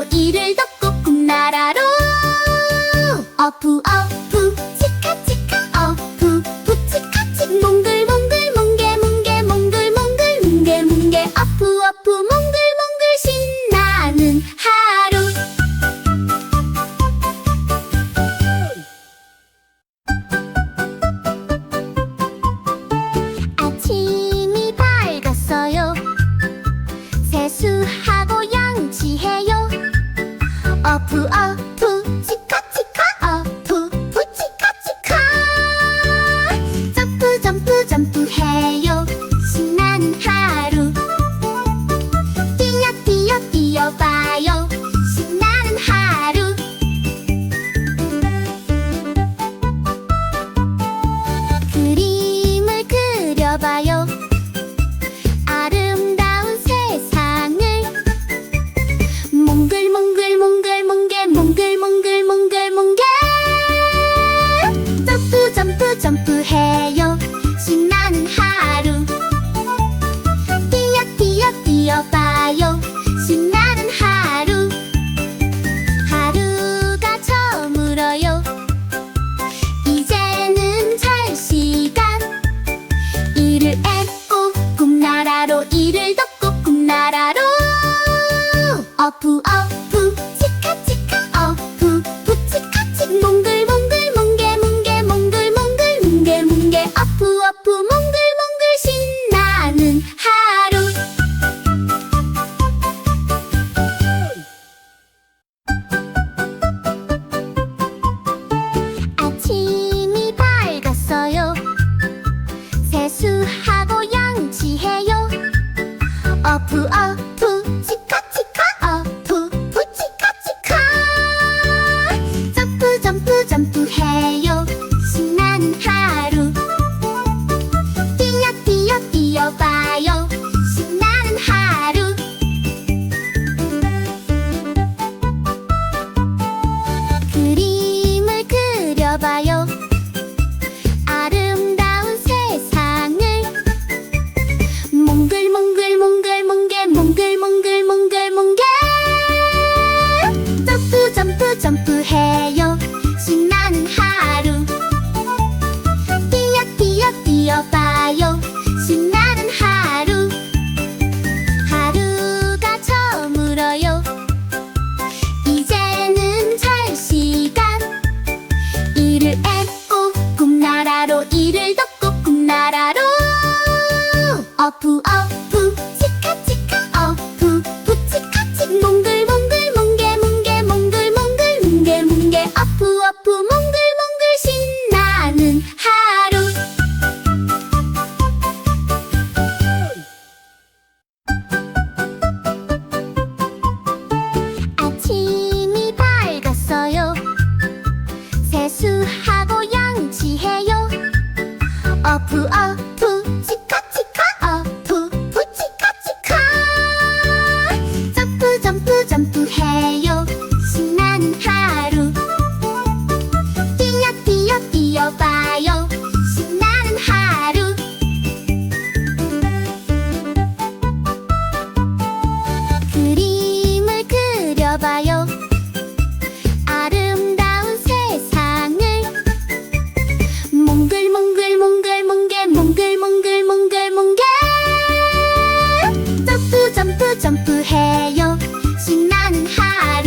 꿈나라로 이를 덮고 꿈나라로 어프 어프 치카치카 어프 부치카치 몽글몽글 몽게몽게 몽글몽글 몽게몽게 어프 어프 몽글몽글 신나는 하루 아침이 밝았어요. 세수하고 양치해요. 어프 어프 치카치카 어프 부치카치카 점프 점프 점프해요. 신나는 하루 뛰어 뛰어 뛰어봐요. 신나는 하루 그림을 그려봐요. 아름다운 세상을 몽글몽글 몽글몽게 몽글몽글 몽글몽게 점프 점프 점프해요. 신나는 하루 뛰어 뛰어 뛰어봐요. 신나는 하루 하루가 저물어요. 이제는 잘 시간 이를 앱고 꿈나라로 이를 덮고 꿈나라로 어프 어프 치카치카 어프 부치카치 몽글몽글 몽게몽게 몽글몽글 몽게몽게 어프 어프 몽글몽글 신나는 하루 아침이 밝았어요. 세수하고 양치해요. 어프 어프 치카치카 어프 부치카치카 점프 점프 점프해요. 신나는 하루 뛰어 뛰어 뛰어봐요. 신나는 하루 그림을 그려봐요. 아름다운 세상을 몽글몽글 몽글몽게 몽글몽글 몽글몽게 점프 점프 점프해요. 신나는 하루 뛰어 뛰어 뛰어봐요. 신나는 하루 하루가 저물어요. 이제는 잘 시간 이를 앱고 꿈나라로 이를 덮고 꿈나라로 어프 어프 치카치카 어프 부치카치 몽글몽글 몽게몽게 몽글몽글 몽게몽게 어프 어프 몽글몽글 신나는 하루 아침이 밝았어요. 세수하고 양치해요. 어프 어프 치카치카 어프 부치카치카 점프 점프 점프해요. 신나는 하루 뛰어 뛰어 뛰어봐요. 신나는 하루 그림을 그려봐요. 아름다운 세상을 몽글몽글 몽글몽게 몽글몽글 몽글몽게 점프 점프 점프해요. 신나는 하루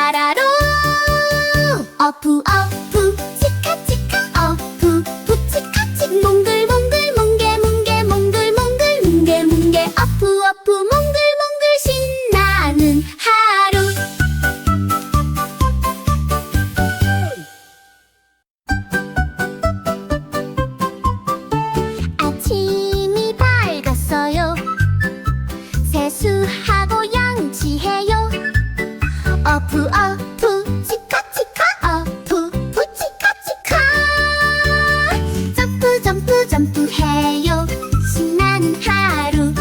꿈나라로 어프 어프 치카 치카 어프 부치카치 몽글몽글 몽게 몽게 몽글몽글 몽게 몽게 어프 어프 몽글몽글 신나는 하루 아침이 밝았어요. 세수하고 양치해요. 어프 어프 치카 치카 어프 부치카 치카 점프 점프 점프해요. 신나는 하루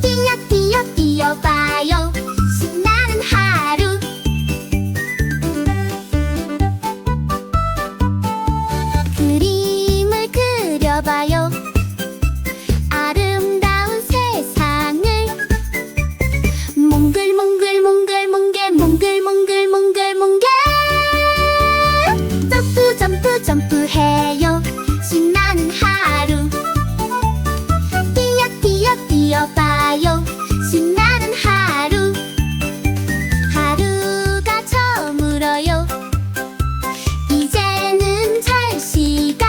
뛰어 뛰어 뛰어봐요. 신나는 하루 그림을 그려봐요. 아름다운 세상을 몽글몽글 몽글몽게 몽글몽글 몽글몽게 점프 점프 점프해요. 신나는 하루 뛰어 뛰어 뛰어봐요. 신나는 하루 하루가 저물어요. 이제는 잘 시간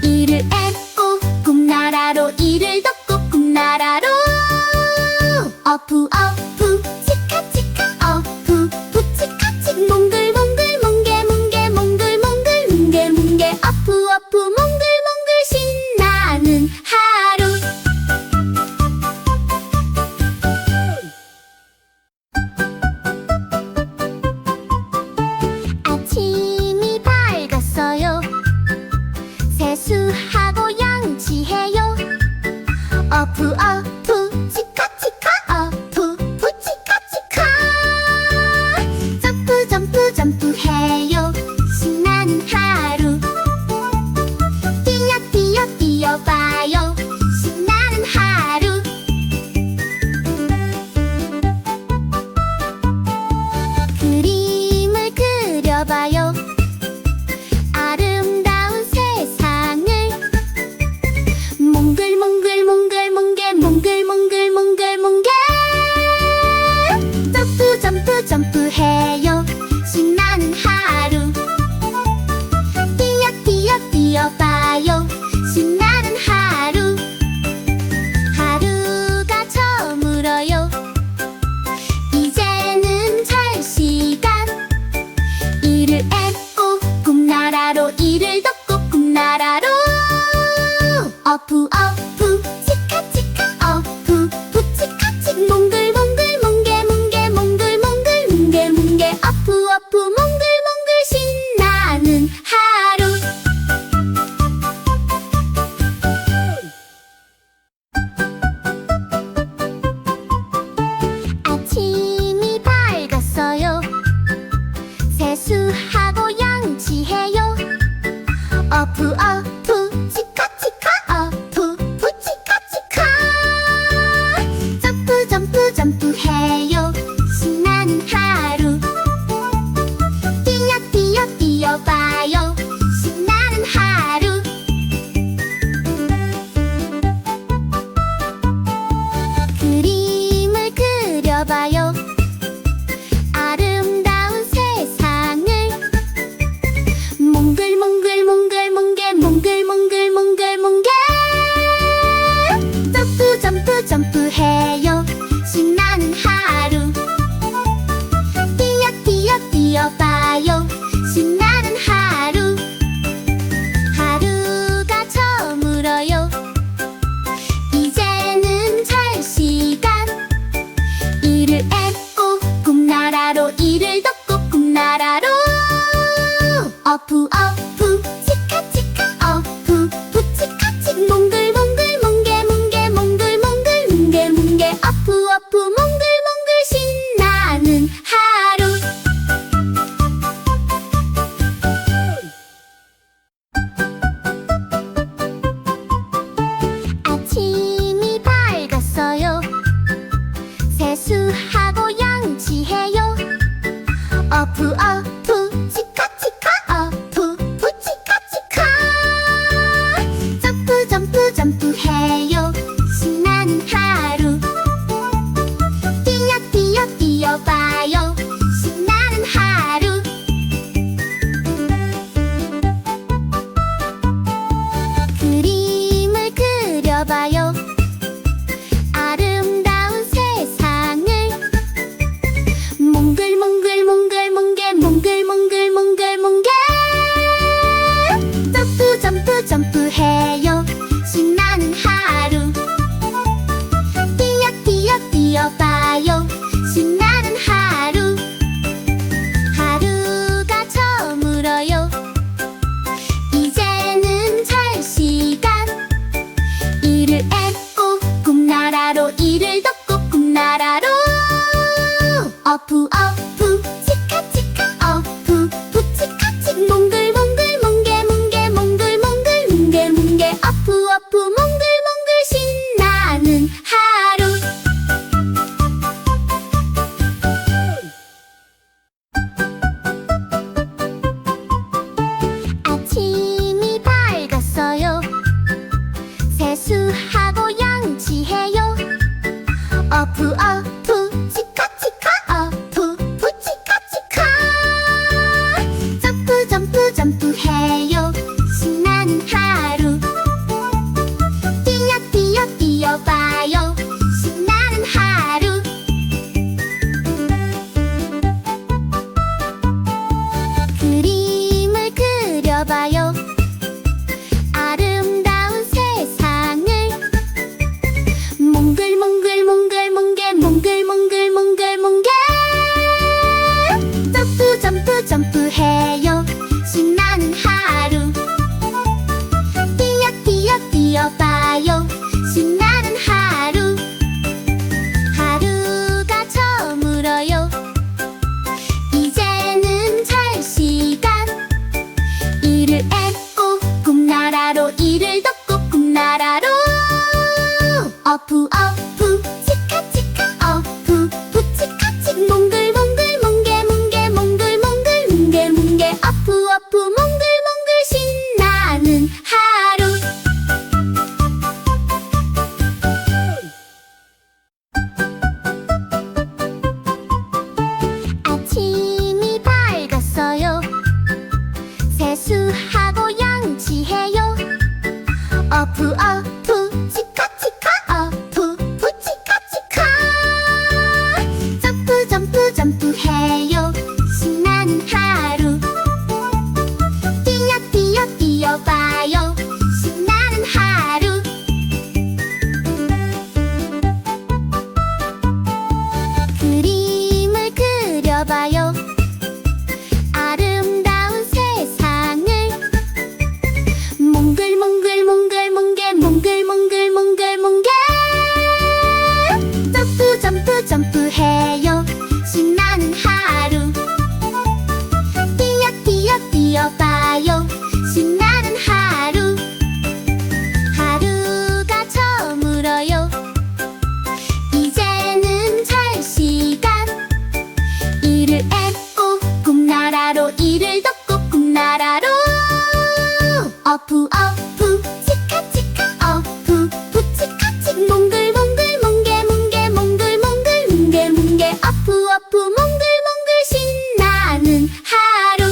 이를 앱고 꿈나라로 이를 덮고 꿈나라로 어프 어프 치카 치카 어프 부치카치 몽글몽글 몽게 몽게 몽글몽글 몽게 몽게 어프 어프 몽글몽글 신나는 하루 아침이 밝았어요. 세수하고 양치해요. 어프 어프 치카 치카 어프 부치카 치카 점프 점프 점프해요. 신나는 하루 뛰어 뛰어 뛰어봐요. 신나는 하루 그림을 그려봐요. 아름다운 세상을 몽글몽글 몽글몽게 몽글몽글 몽글몽게 점프 점프 점프해요. 신나는 하루 뛰어 뛰어 뛰어봐요. 신나는 하루 하루가 저물어요. 이제는 잘 시간 이를 앱고 꿈나라로 이를 덮고 꿈나라로 어프 어프 치카 치카 어프 부치카치 몽글몽글 몽게 몽게 몽글몽글 몽게 몽게 어프 어프 몽글몽글 신나는 하루 아침이 밝았어요. 세수하고 양치해요. 어프 어프 치카 치카 어프 부치카 치카 점프 점프 점프해요. 신나는 하루 뛰어 뛰어 뛰어봐요. 신나는 하루 그림을 그려봐요. 아름다운 세상을 몽글몽글 몽글몽게 몽글몽글 몽글몽게 점프 점프 점프해요. 신나는 하루 뛰어 뛰어 뛰어봐요. 신나는 하루 하루가 저물어요. 이제는 잘 시간 이를 앱고 꿈나라로 이를 덮고 꿈나라로 어프 어프 치카 치카 어프 부치카치 몽글몽글 몽게 몽게 몽글몽글 몽게 몽게 어프 어프 몽글몽글 신나는 하루 아침이 밝았어요. 세수하고 양치해요. 어프 어프 치카 치카 어프 부치카 치카 점프 점프 점프해요. 신나는 하루 뛰어 뛰어 뛰어봐요. 꿈나라로 어프 어프 치카치카 어프 부치카치 몽글몽글 몽게몽게 몽글몽글 몽게몽게 어프 어프 몽글몽글 신나는 하루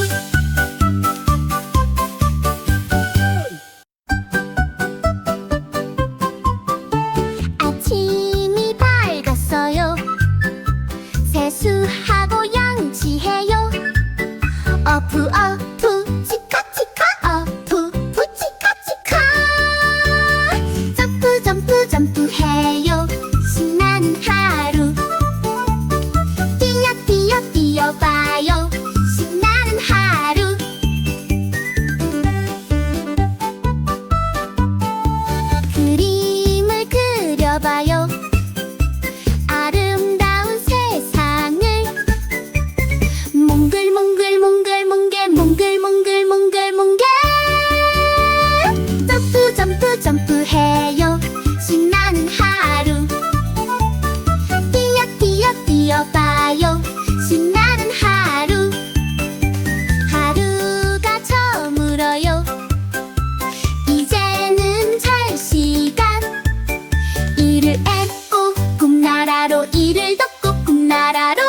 아침이 밝았어요. 세수하고 양치해요. 어프 어프 치카치카 어프 부치카치카 점프 점프 점프해요. 신나는 하루 뛰어 뛰어 뛰어봐요. 신나는 하루 그림을 그려봐요. 아름다운 세상을 몽글몽글 몽글몽게 몽글몽글 몽글몽게 점프 점프 점프해요. 신나는 하루 뛰어 뛰어 뛰어봐요. 신나는 하루 하루가 저물어요. 이제는 잘 시간 이를 앱고 꿈나라로 이를 덮고 꿈나라로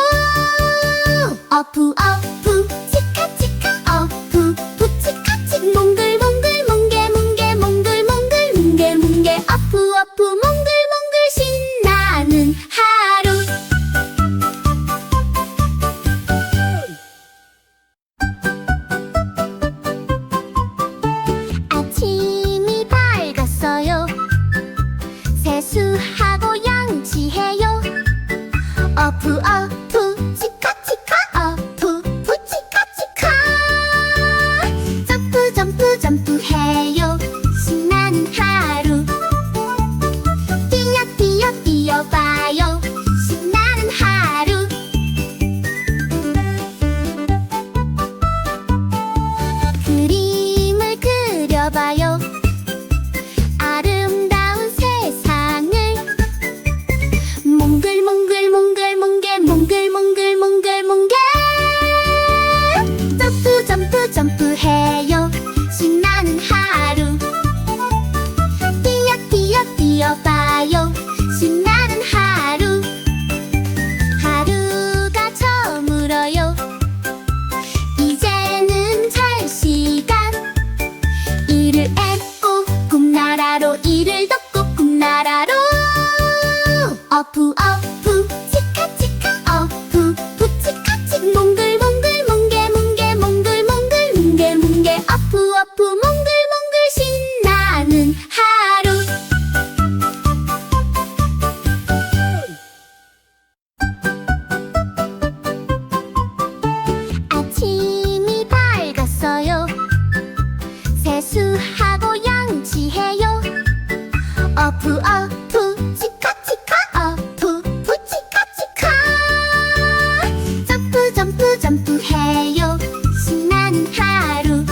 어프 어프 치카치카 어프 부치카치 몽글몽글 몽게몽게 몽글몽글 몽게몽게 어프 어프 몽글몽글 신나는 하루 아침이 밝았어요. 세수하고 양치해요. 어프 어프 치카치카 어프 부치카치카 점프 점프 점프해요. 신나는 하루 뛰어 뛰어 뛰어봐요. 신나는 하루 그림을 그려봐요. 아름다운 세상을 몽글몽글 몽글몽게 몽글몽글 몽글몽게 점프 점프 점프해요. 신나는 하루 뛰어 뛰어 뛰어봐요. 신나는 하루 하루가 저물어요. 이제는 잘 시간 이를 앱고 꿈나라로 이를 덮고 꿈나라로 어프 어프 치카치카 어프 부치카치 몽글몽글 몽게몽게 몽글몽글 몽게몽게 어프 어프 몽글몽글 신나는 하루 아침이 밝았어요. 세수하고 양치해요. 어프 어프 치카치카 어프 부치카치카 점프 점프 점프해요. 신나는 하루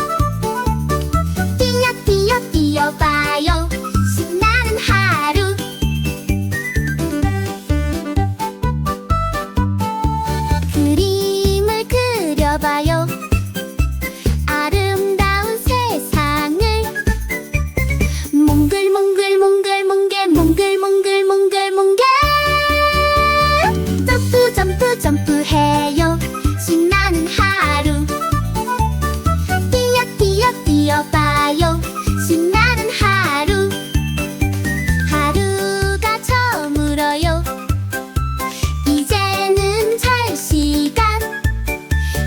뛰어 뛰어 뛰어봐요. 신나는 하루 그림을 그려봐요. 아름다운 세상을 몽글몽글 몽글몽게 몽글몽글 몽글몽게 점프 점프 점프해요. 신나는 하루 뛰어 뛰어 뛰어봐요. 신나는 하루 하루가 저물어요. 이제는 잘 시간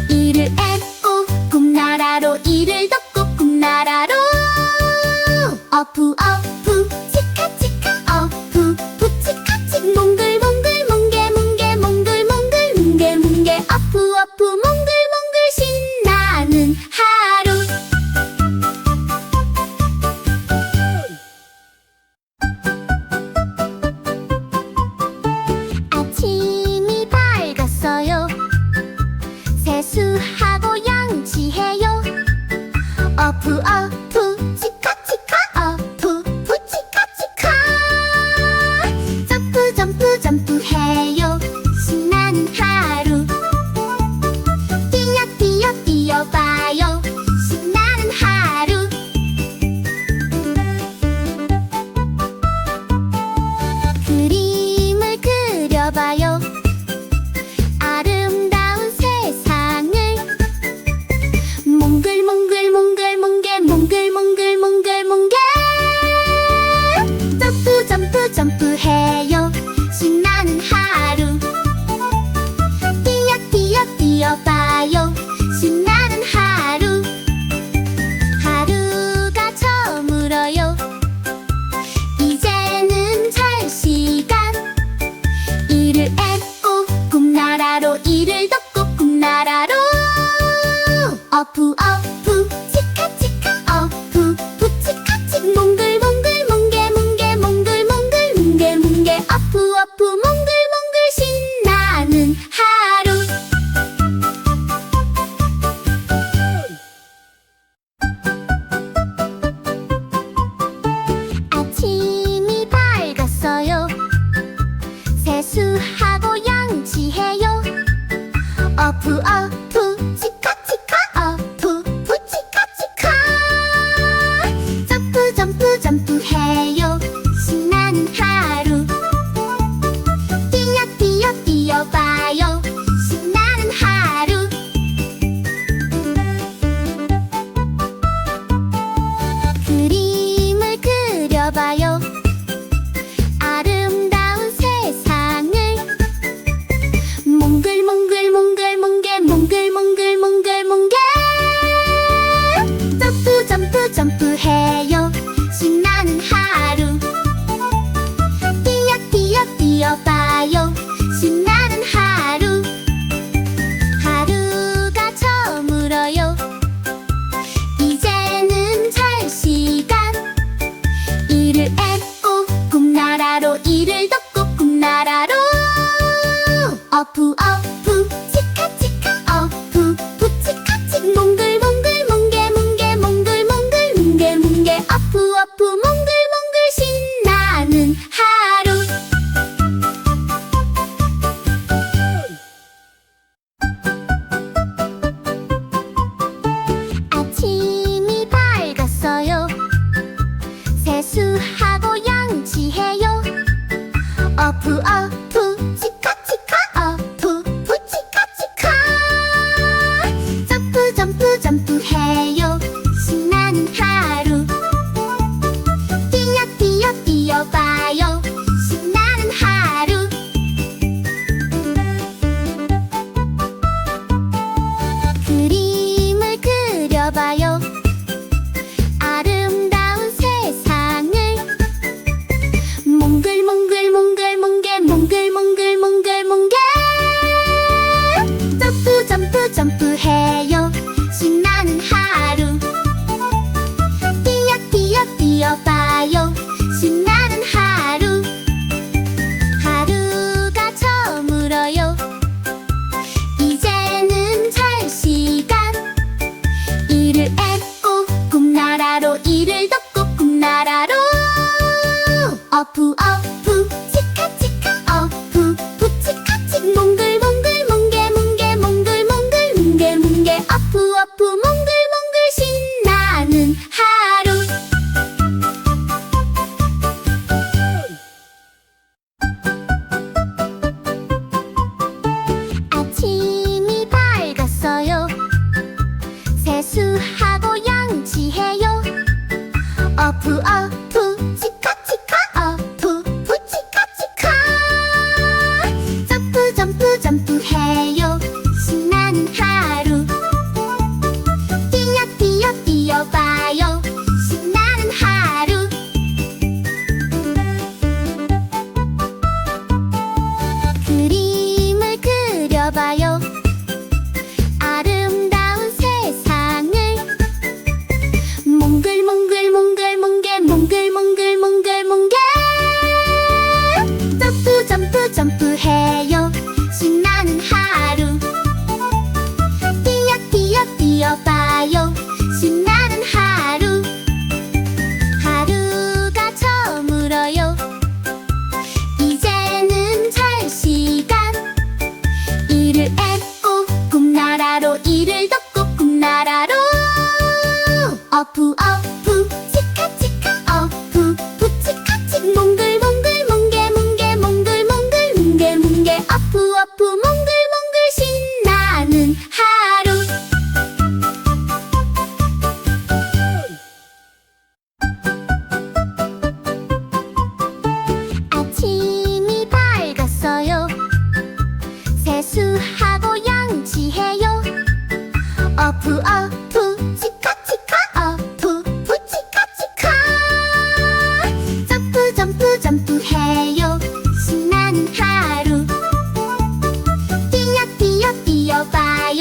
이를 앱고 꿈나라로 이를 덮고 꿈나라로 어프 어프 치카치카 어프 부치카치 몽글몽글 몽게몽게 몽글몽글 몽게몽게 어프 어프 몽글몽글 신나는 하루 아침이 밝았어요. 세수하고 양치해요. 어프 어프 치카치카 어프 부치카치카 점프 점프 점프해요. 신나는 하루 뛰어 뛰어 뛰어봐요. 신나는 꿈나라로 어프 어프 치카 치카 어프 부치카치 몽글몽글 몽게 몽게 몽글몽글 몽게 몽게 어프 어프 몽글몽글 신나는 하루 아침이 밝았어요. 세수하고 양치해요. 어프 어프 치카치카 어프 부치카치카 점프 점프 점프해요. 신나는 하루 뛰어 뛰어 뛰어봐요. 신나는 하루 그림을 그려봐요. 아름다운 세상을 몽글몽글 몽글몽게 몽글몽글 몽글몽게 점프 점프 점프해요. 신나는 하루 뛰어 뛰어 뛰어봐요. 신나는 하루 하루가 저물어요. 이제는 잘 시간 이를 앱고 꿈나라로 이를 덮고 꿈나라로 어프 어프 치카치카 어프 부치카치 몽글몽글 몽게 몽게 몽글몽글 몽게 몽게 어프 어프 몽글몽글 신나는 하루 아침이 밝았어요. 세수하고 양치해요. 어프 어프 치카치카 어프 부치카치카 점프 점프 점프해요. 신나는 하루 뛰어 뛰어 뛰어봐요. 신나는 하루 그림을 그려봐요. 아름다운 세상을 몽글몽글 몽글몽게 몽글몽글 몽글몽게 점프 점프 점프해요. 신나는 하루 뛰어 뛰어 뛰어봐요. 신나는 하루 하루가 저물어요. 이제는 잘 시간 이를 앱고 꿈나라로 이를 덮고 꿈나라로 어프 어프 치카치카 어프 부치카치 몽글몽글 몽게 몽게 몽글몽글 몽게 몽게 어프 어프 몽글몽글 신나는 하루 아침이 밝았어요. 세수하고 양치해요. 어프 어프 치카치카 어프 부치카치카 점프 점프 점프해요. 신나는 하루 뛰어 뛰어 뛰어봐요. 신나는 하루 그림을 그려봐요. 아름다운 세상을 몽글몽글 몽글몽게 몽글몽글 몽글몽게 점프 점프 점프해요. 신나는 하루 뛰어 뛰어 뛰어봐요. 신나는 하루 하루가 저물어요. 이제는 잘 시간 이를 앱고 꿈나라로 이를 덮고 꿈나라로 어프 어프 치카치카 어프 부치카치 몽글몽글 몽게 몽게 몽글몽글 몽게 몽게 어프 어프 몽글몽글 신나는 하루 아침이 밝았어요. 세수하고 양치해요. 어프 어프 치카치카 어프 부치카치카 점프 점프 점프해요. 신나는 하루 뛰어 뛰어 뛰어봐요.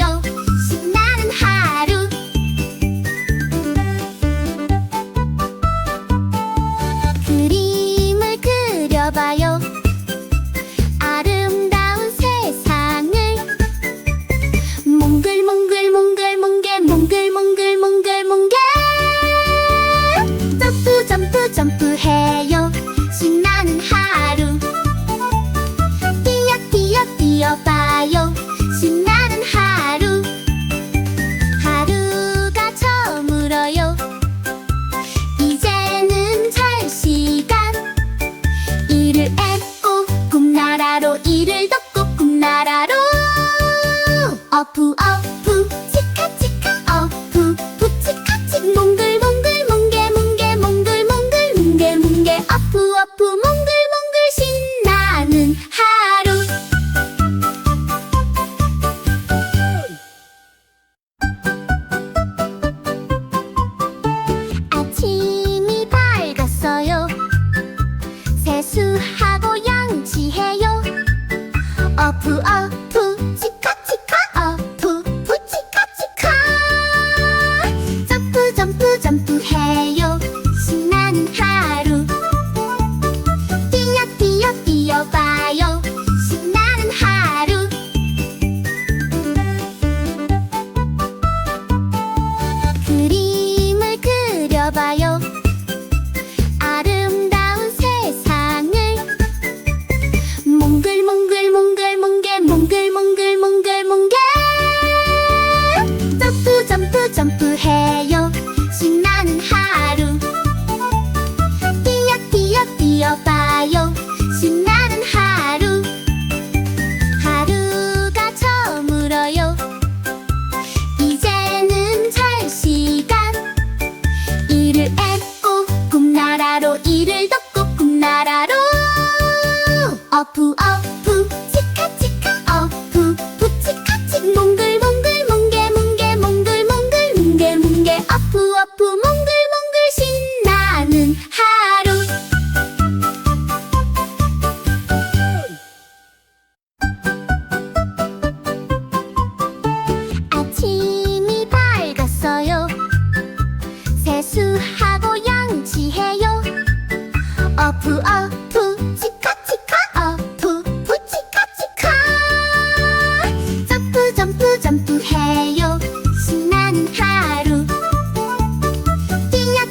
점프해요. 신나는 하루.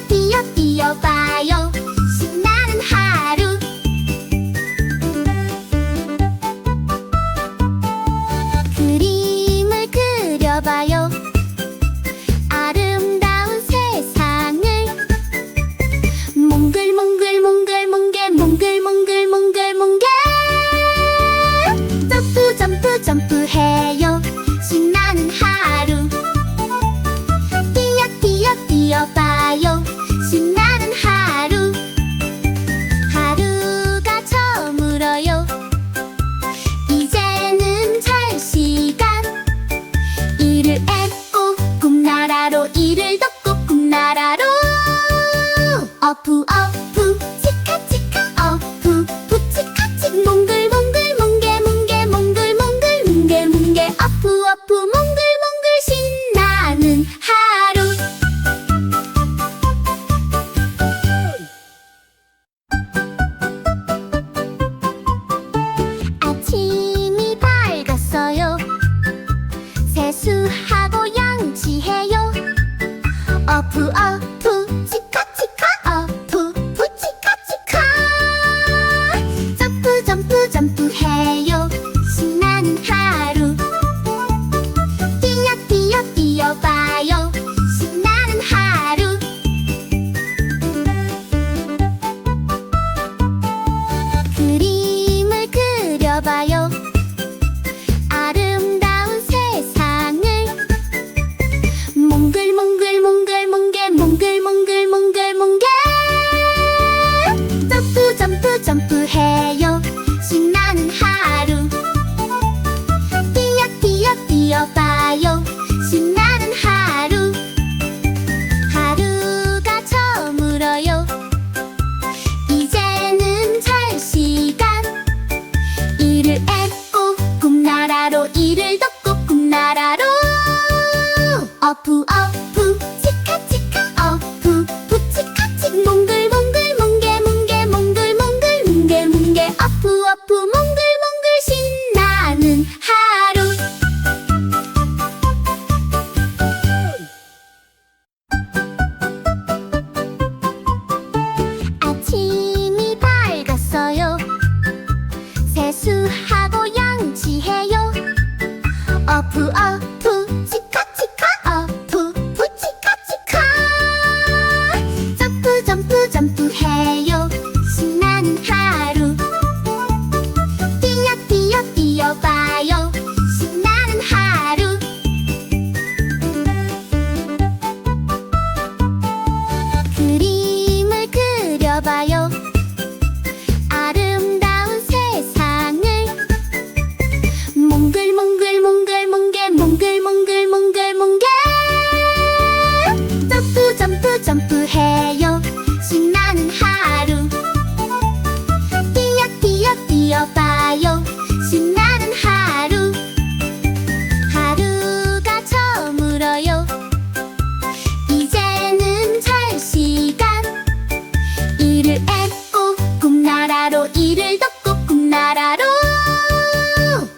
뛰어 뛰어봐요. 신나는 하루. 그림을 그려봐요. 아름다운 세상을. 몽글몽글 몽글몽글 몽글몽글 몽글몽글. 점프 점프 점프해요. 신나는 하루. 뛰어 뛰어봐요. 신나는 하루. 하루가 저물어요. 이제는 잘 시간. 이를 앱고 꿈나라로. 이를 덮고 꿈나라로. 어프 어프 치카치카 어프 부치카치. 몽글몽글 몽게몽게 몽글몽글 몽게몽게. 어프 어프 몽글몽글 신나는 하루. 아침이 밝았어요. 세수하고 양치해요. 어프 어프 치카치카 어프 부치카치카. 점프 점프 점프해요. 신나는 하루. 뛰어 뛰어봐요. 신나는 하루. 그림을 그려봐요. 아름다운 세상을. 몽글몽글 몽글몽게 몽글몽글 몽글몽게. 점프 점프 점프해요. 신나는 하루. 뛰어 뛰어봐요. 신나는 하루. 하루가 저물어요. 이제는 잘 시간. 이를 앱고 꿈나라로. 이를 덮고 꿈나라로. 어프 어프 치카치카 어프 부치카치. 몽글몽글 몽게몽게 몽글몽글 몽게몽게. 어프 어프 몽글몽글 신나는 하루. 아침이 밝았어요. 세수하고 양치해요. 어프 어프 치카치카 어프 부치카치카. 점프 점프 점프해요. 신나는 하루. 뛰어 뛰어봐요. 신나는 하루. 그림을 그려봐요. 아름다운 세상을. 몽글몽글 몽글몽게 몽글몽글 몽글몽게. 점프 점프 점프해요. 신나는 하루. 뛰어 뛰어봐요. 신나는 하루. 하루가 저물어요. 이제는 잘 시간. 이를 앱고 꿈나라로. 이를 덮고 꿈나라로.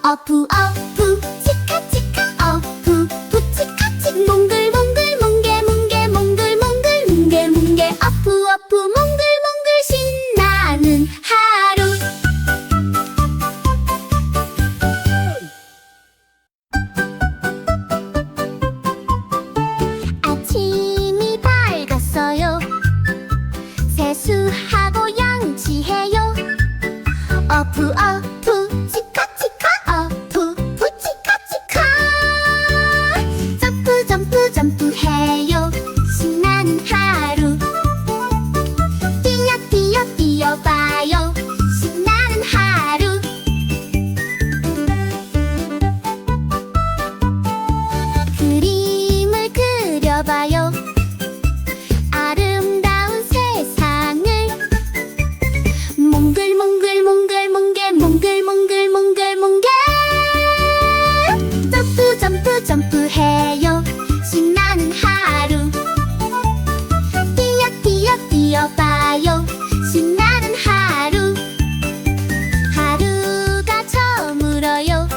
어프 어프 치카치카 어프 부치카치. 몽글몽글 몽게몽게 몽글몽글 몽게몽게. 어프 어프 몽글몽글 신나는 하루. 아침이 밝았어요. 세수하고 양치해요. 어프 어프 치카치카 어프 부치카치카. 점프 점프 점프해요. 신나는 하루. 뛰어 뛰어봐요. 신나는 하루. 그림을 그려봐요. 아름다운 세상을. 몽글몽글 몽글몽게 몽글몽글 몽글몽게. 점프 점프 점프해요. 신나는 하루. 뛰어봐요. 신나는 하루. 하루가 저물어요.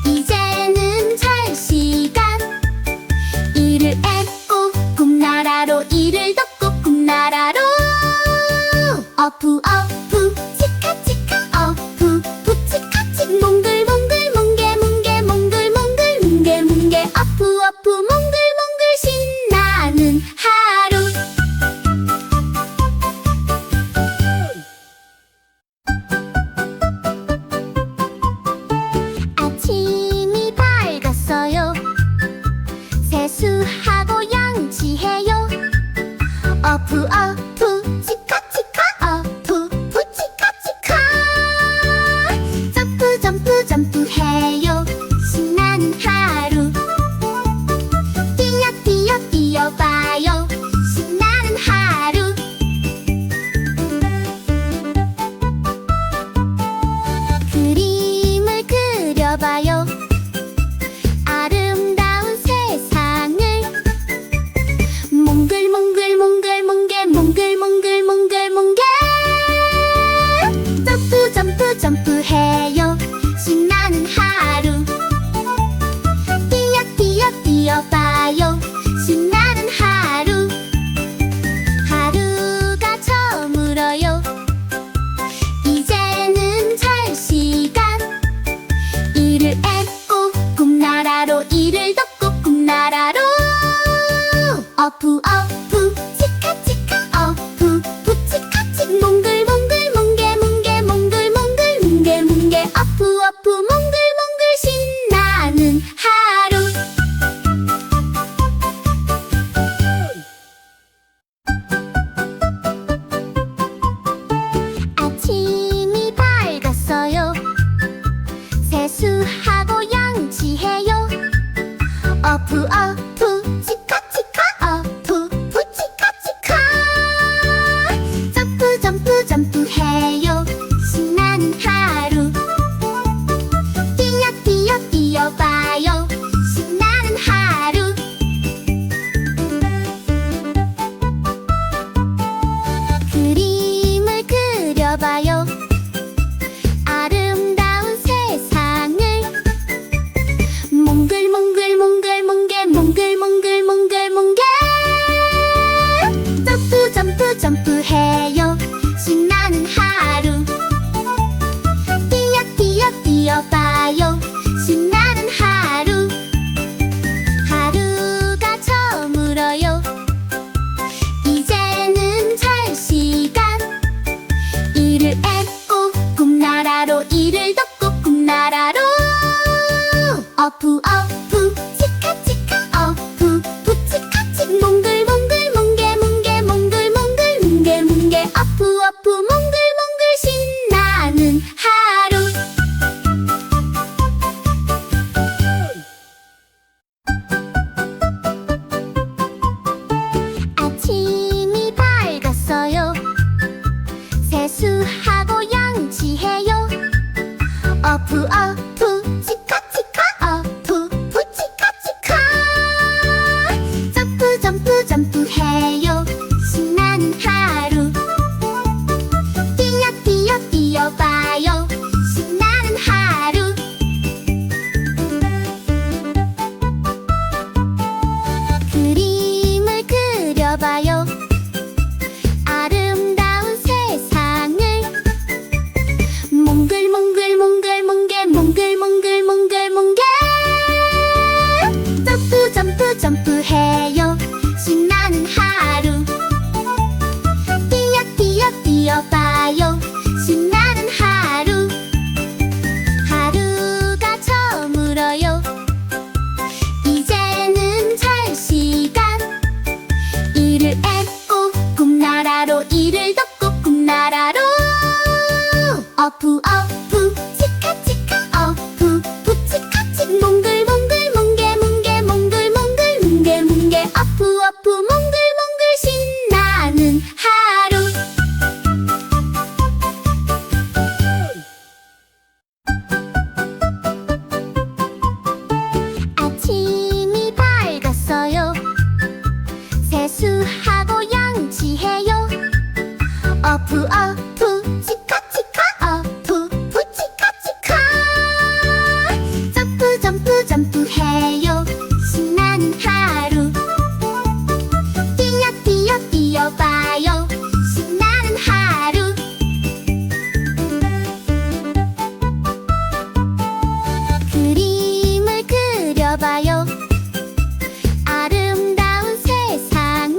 이제는 잘 꿈나라로 이를 덮고 꿈나라로 어프 어프 치카치카 어프 부치카치 몽글몽글 몽게몽게 몽글몽글 몽게몽게 어프 어프 몽글몽글 신나는 하루 아침이 밝았어요. 세수하고 양치해요. 어프 어프 치카치카 어프 부치카치카 점프 점프 점프해요. 신나는 하루 뛰어 뛰어 뛰어봐요. 신나는 하루 그림을 그려봐요. 아름다운 세상을 몽글몽글 몽글몽게 몽글몽글 몽글몽게 점프 점프 점프해요. 신나는 하루 뛰어 뛰어 뛰어봐요. 신나는 하루 하루가 저물어요. 이제는 잘 시간 이를 앱고 꿈나라로 이를 덮고 꿈나라로 어프 어프 치카치카 어프 부치카치 몽글몽글 몽게몽게 몽글몽글 몽게몽게 어프 어프 몽글몽글 신나는 하루 아침이 밝았어요. 세수하고 양치해요. 어프 어프 치카치카 어프 부치카치카 점프 점프 점프해요. 신나는 하루 뛰어 뛰어 뛰어봐요. 신나는 하루 그림을 그려봐요. 아름다운 세상을 몽글몽글 몽글몽게 몽글몽글 몽글몽게 점프 점프 점프해요. 신나는 하루 뛰어 뛰어 뛰어봐요. 신나는 하루 하루가 저물어요. 이제는 잘 시간 이를 앱고 꿈나라로 이를 덮고 꿈나라로 어프 어프 치카치카 어프 부치카치 몽글몽글 몽게몽게 몽글몽글 몽게몽게 어프 어프 몽글몽글 신나는 하루 아침이 밝았어요. 세수하고 양치해요. 어프 어프 치카치카 어프 부치카치카 점프 점프 점프해요. 신나는 하루 뛰어 뛰어 뛰어봐요. 신나는 하루 하루가 저물어요. 이제는 잘 시간 이를 앱고 꿈나라로 이를 덮고 꿈나라로 어프 어프 치카치카 어프 부치카치 몽글몽글 몽게몽게 몽글몽글 몽게몽게 어프 어프 몽글몽글 신나는 하루 아침이 밝았어요. 세수하고 양치해요. 어프 어프 치카치카 어프 부치카치카 점프 점프 점프해요. 뛰어 뛰어봐요. 신나는 하루 그림을 그려봐요. 아름다운 세상을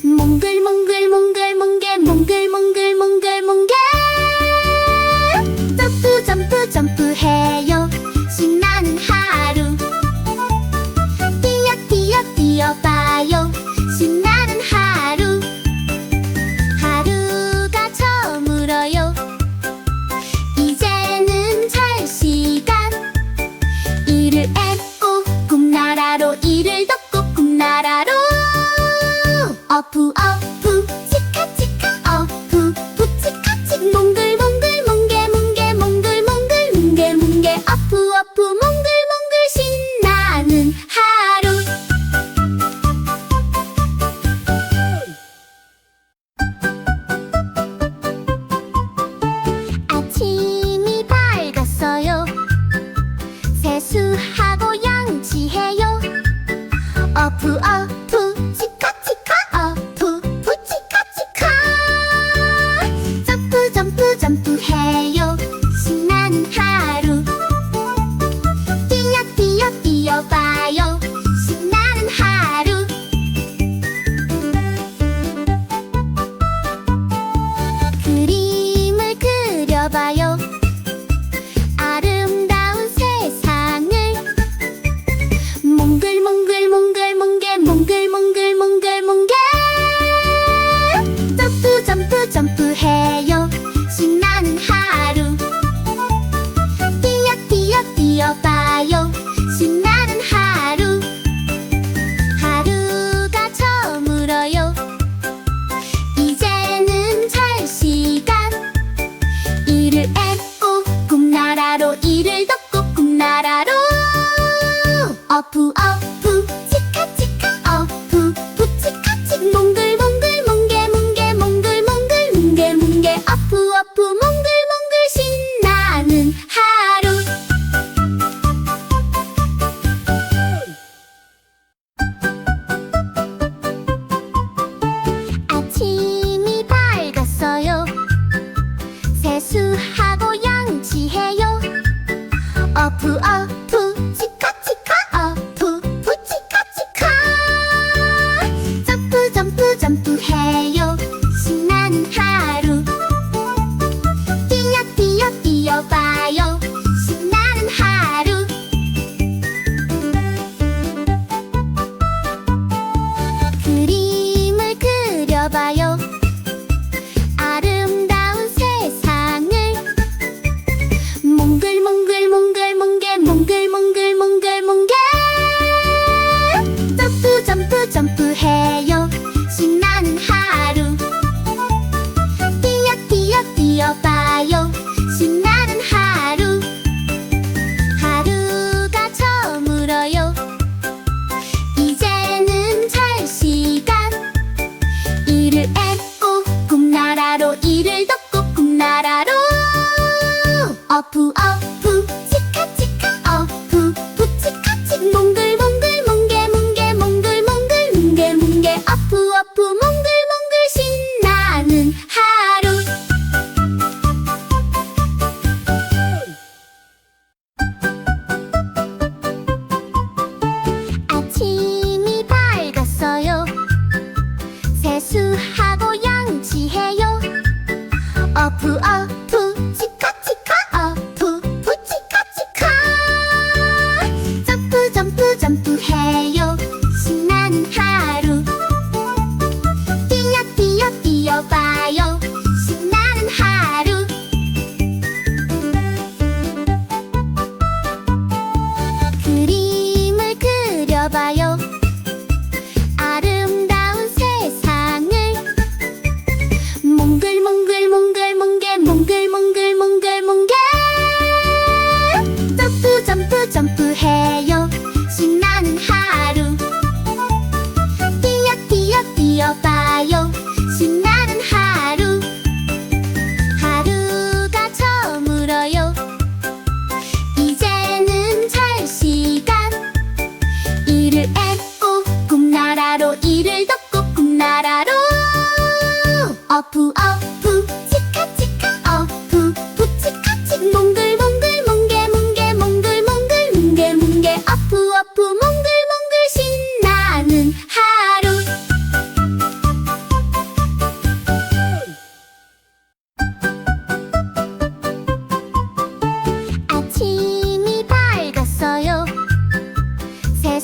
몽글몽글 몽글몽게 몽글몽글 몽글몽게 점프 점프 점프해요. 신나는 하루 뛰어 뛰어 뛰어봐요. 신나는 하루 하루가 저물어요. 이제는 잘 시간 이를 앱고 꿈나라로 이를 덮고 꿈나라로 어프 어프 치카치카 어프 부치카치 몽글몽글 몽게몽게 몽글몽글 몽게몽게 어프 어프 몽글몽글 신나는 하루 아침이 밝았어요. 세수하고 양치해요. 어프 어프 치카치카 어프 부치카치카 점프 점프 점프해요. 신나는 하루 뛰어 뛰어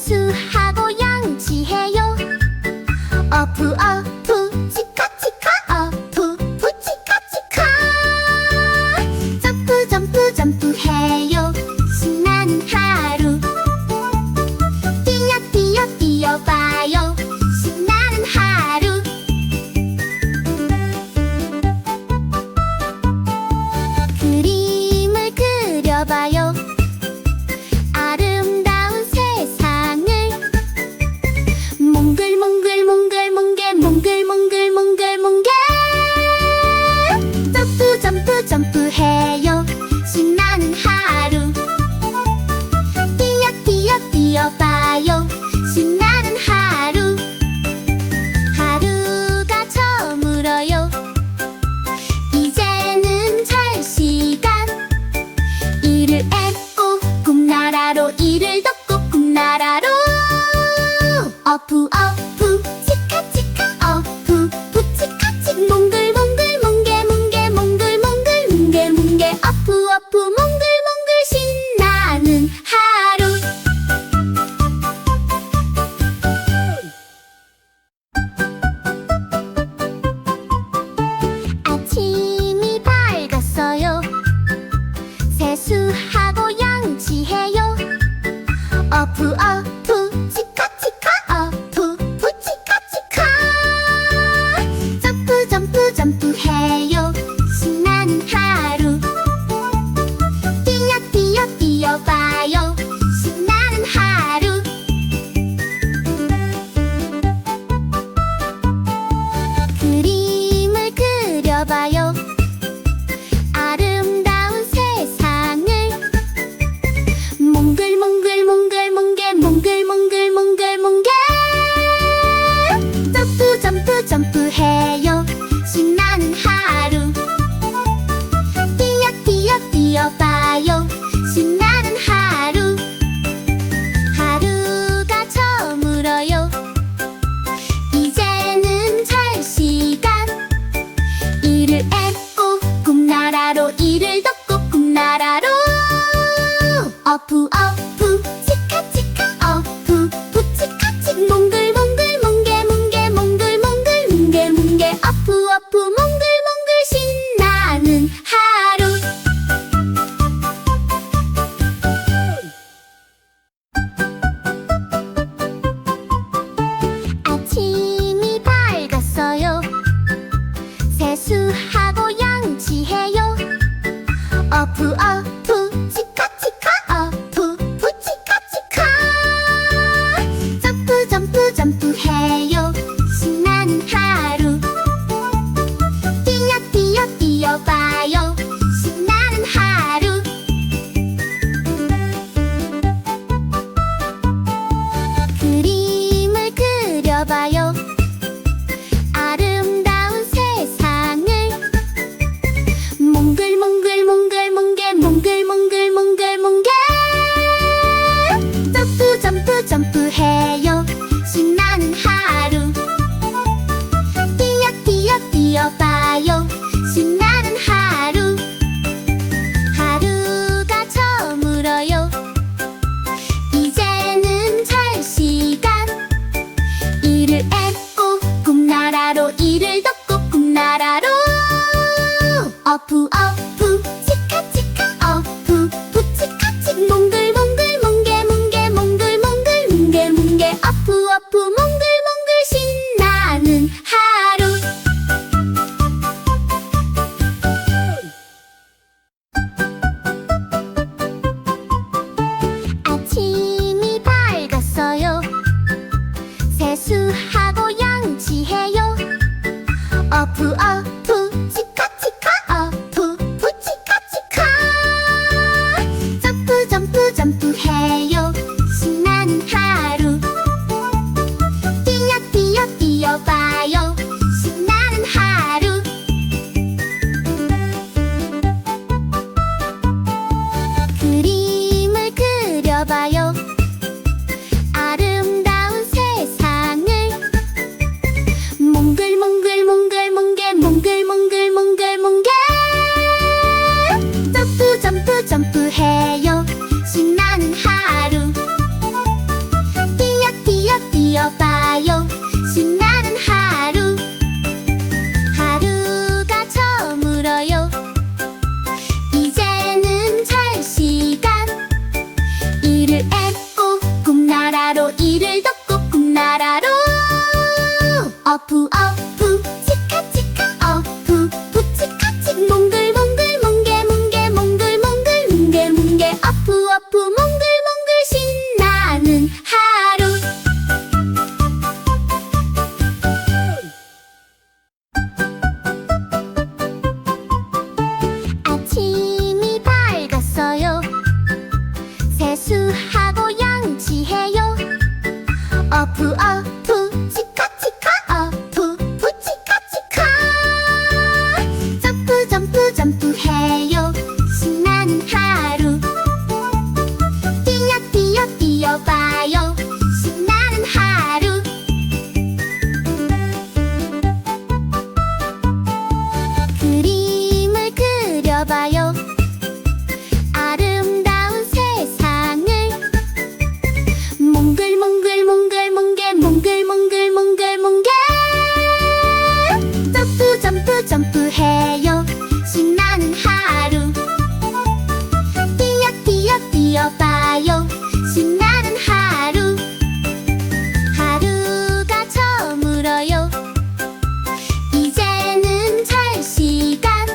세수하고 양치해요. 어프 어프 치카치카 어프 푸치카치카. 점프 점프 점프해요. 신나는 하루. 뛰어 뛰어 뛰어봐요. 신나는 하루. 그림을 그려봐요. 아름다운 세상을. 몽글몽글 몽글몽글 몽글몽글 몽글몽글. 점프 점프 점프해요. 신나는 하루. 뛰어 뛰어 뛰어봐요. 신나는 하루. 하루가 저물어요. 이제는 잘 시간. 이를 앱고 꿈나라로, 이를 덮고 꿈나라로. 어프 어프 치카치카 어프 푸치카치. 몽글몽글 몽게몽게 몽글몽글 몽게몽게. 어프 어프 몽글몽글 신나는 하루. 아침이 밝았어요. 세수하고 양치해요. 어프 어프 치카치카 어프 푸치카치카. 점프 점프 점프해요. 신나는 하루. 뛰어 뛰어 뛰어봐요. 신나는 하루. 그림을 그려봐요. 아름다운 세상을. 몽글몽글 몽글몽글 몽글 꿈나라로 이를 덮고 꿈나라로 어프 어프 치카치카 어프 부치카치 몽글몽글 몽게몽게 몽글몽글 몽게몽게 어프 어프 몽글몽글 신나는 하루 아침이 밝았어요. 세수하고 양치해요. 어프 어프 치카치카 어프 부치카치카 점프 점프 점프해요. 신나는 하루 뛰어 뛰어 뛰어봐요. 신나는 하루 그림을 그려봐요. 아름다운 세상을 몽글몽글 몽글몽게 몽글몽글 몽글몽게 점프 점프 점프해요. 신나는 하루 뛰어 뛰어 뛰어봐요. 신나는 하루 하루가 저물어요. 이제는 잘 시간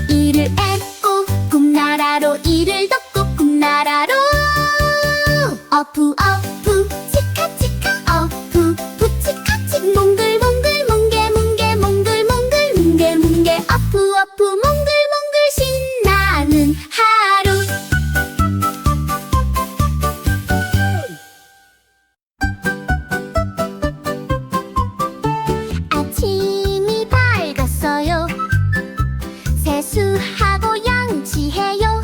이를 앱고 꿈나라로 이를 덮고 꿈나라로 어프 어프 치카치카 어프 부치카치 몽글몽글 몽게몽게 몽글몽글 몽게몽게 어프 어프 몽글몽글 신나는 하루 아침이 밝았어요. 세수하고 양치해요.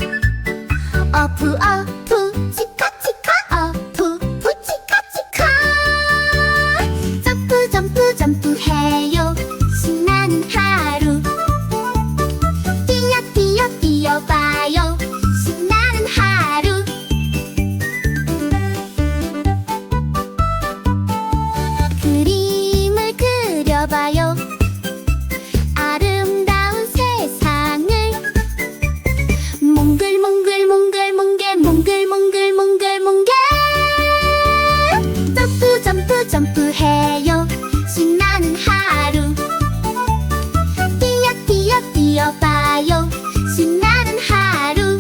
어프 어프 치카치카 어프 부치카치카 점프 점프 점프해요. 신나는 하루 뛰어 뛰어 뛰어봐요. 신나는 하루 그림을 그려봐요. 아름다운 세상을 몽글몽글 몽글몽게 몽글몽글 몽글몽게 점프 점프 점프해요. 신나는 하루 뛰어 뛰어 뛰어봐요. 신나는 하루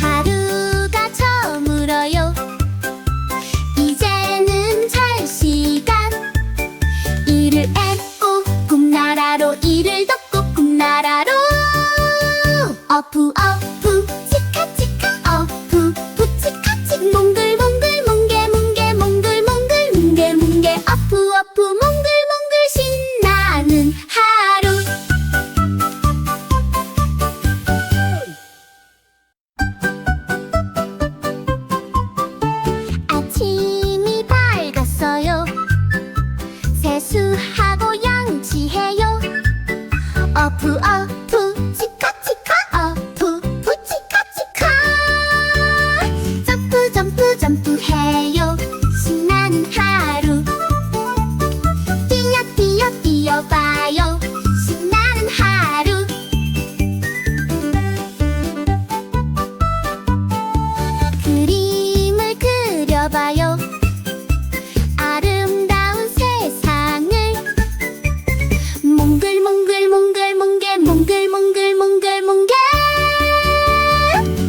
하루가 저물어요. 이제는 잘 시간 이를 앱고 꿈나라로 이를 덮고 꿈나라로 어프 어프 치카치카 어프 부치카치 몽글몽글 몽게몽게 몽글몽글 몽게몽게 어프 어프 몽글몽글 신나는 하루 아침이 밝았어요. 세수하고 양치해요. 어프 어프 치카치카 어프 부치카치카 점프 점프 점프해요. 신나는 하루 뛰어 뛰어 뛰어봐요. 신나는 하루 그림을 그려봐요. 아름다운 세상을 몽글몽글 몽글몽게 몽글몽글 몽글몽게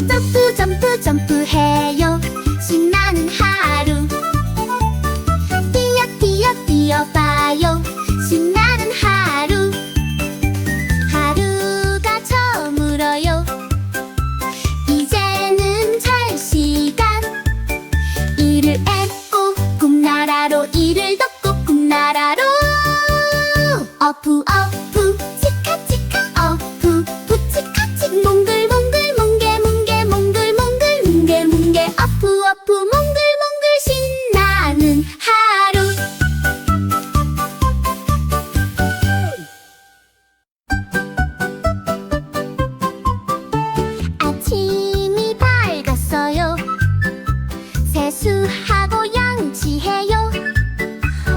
점프 점프 점프해요. 신나는 하루 뛰어 뛰어 뛰어봐요. 신나는 하루 하루가 저물어요. 이제는 잘 시간 이를 앱고 꿈나라로 이를 덮고 꿈나라로 어프 어프 치카치카 어프 부치카치 몽글몽글 몽게몽게 몽글몽글 몽게몽게 어프 어프 몽글몽글 신나는 하루 아침이 밝았어요. 세수하고 양치해요.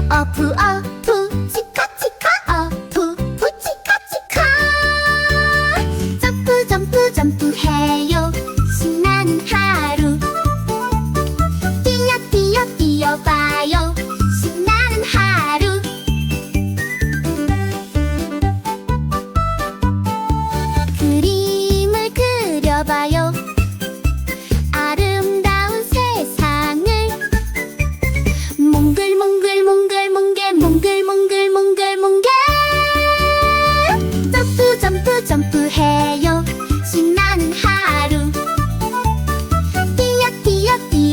어프 어프 치카치카 어프 부치카치카 점프 점프 점프해요. 신나는 하루 뛰어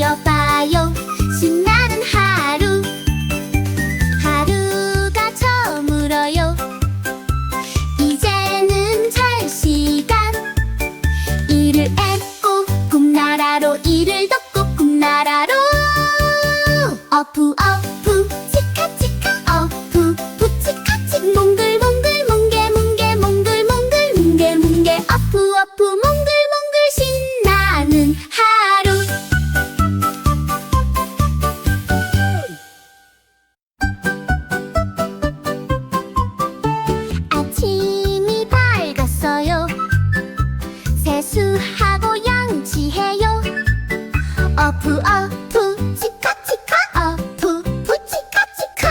뛰어봐요. 신나는 하루, 하루가 저물어요. 이제는 잘 시간. 이를 앱고 꿈나라로, 이를 덮고 꿈나라로. 어프 어프 치카치카 어프 부치카치. 몽글몽글 몽게몽게 몽글몽글 뭉게뭉게. 어프 어프 몽글몽글 신나는 하루. 아침이 밝았어요. 세수하고 양치해요. 어프 어프 치카치카 어프 부치카치카.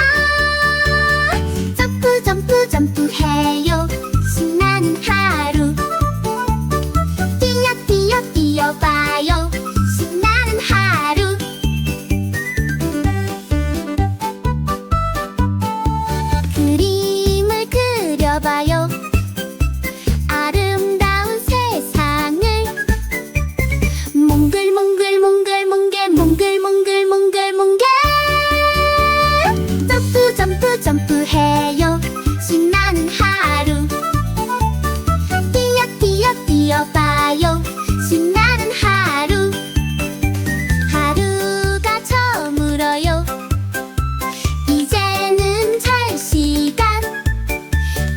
점프 점프 점프해요. 신나는 하루. 뛰어 뛰어 뛰어봐요. 신나는 하루. 그림을 그려봐요. 아름다운 세상을. 몽글몽글 몽글몽게 몽글몽글 몽글몽게. 점프 점프 점프해요. 신나는 하루. 뛰어 뛰어 뛰어봐요. 신나는 하루. 하루가 저물어요. 이제는 잘 시간.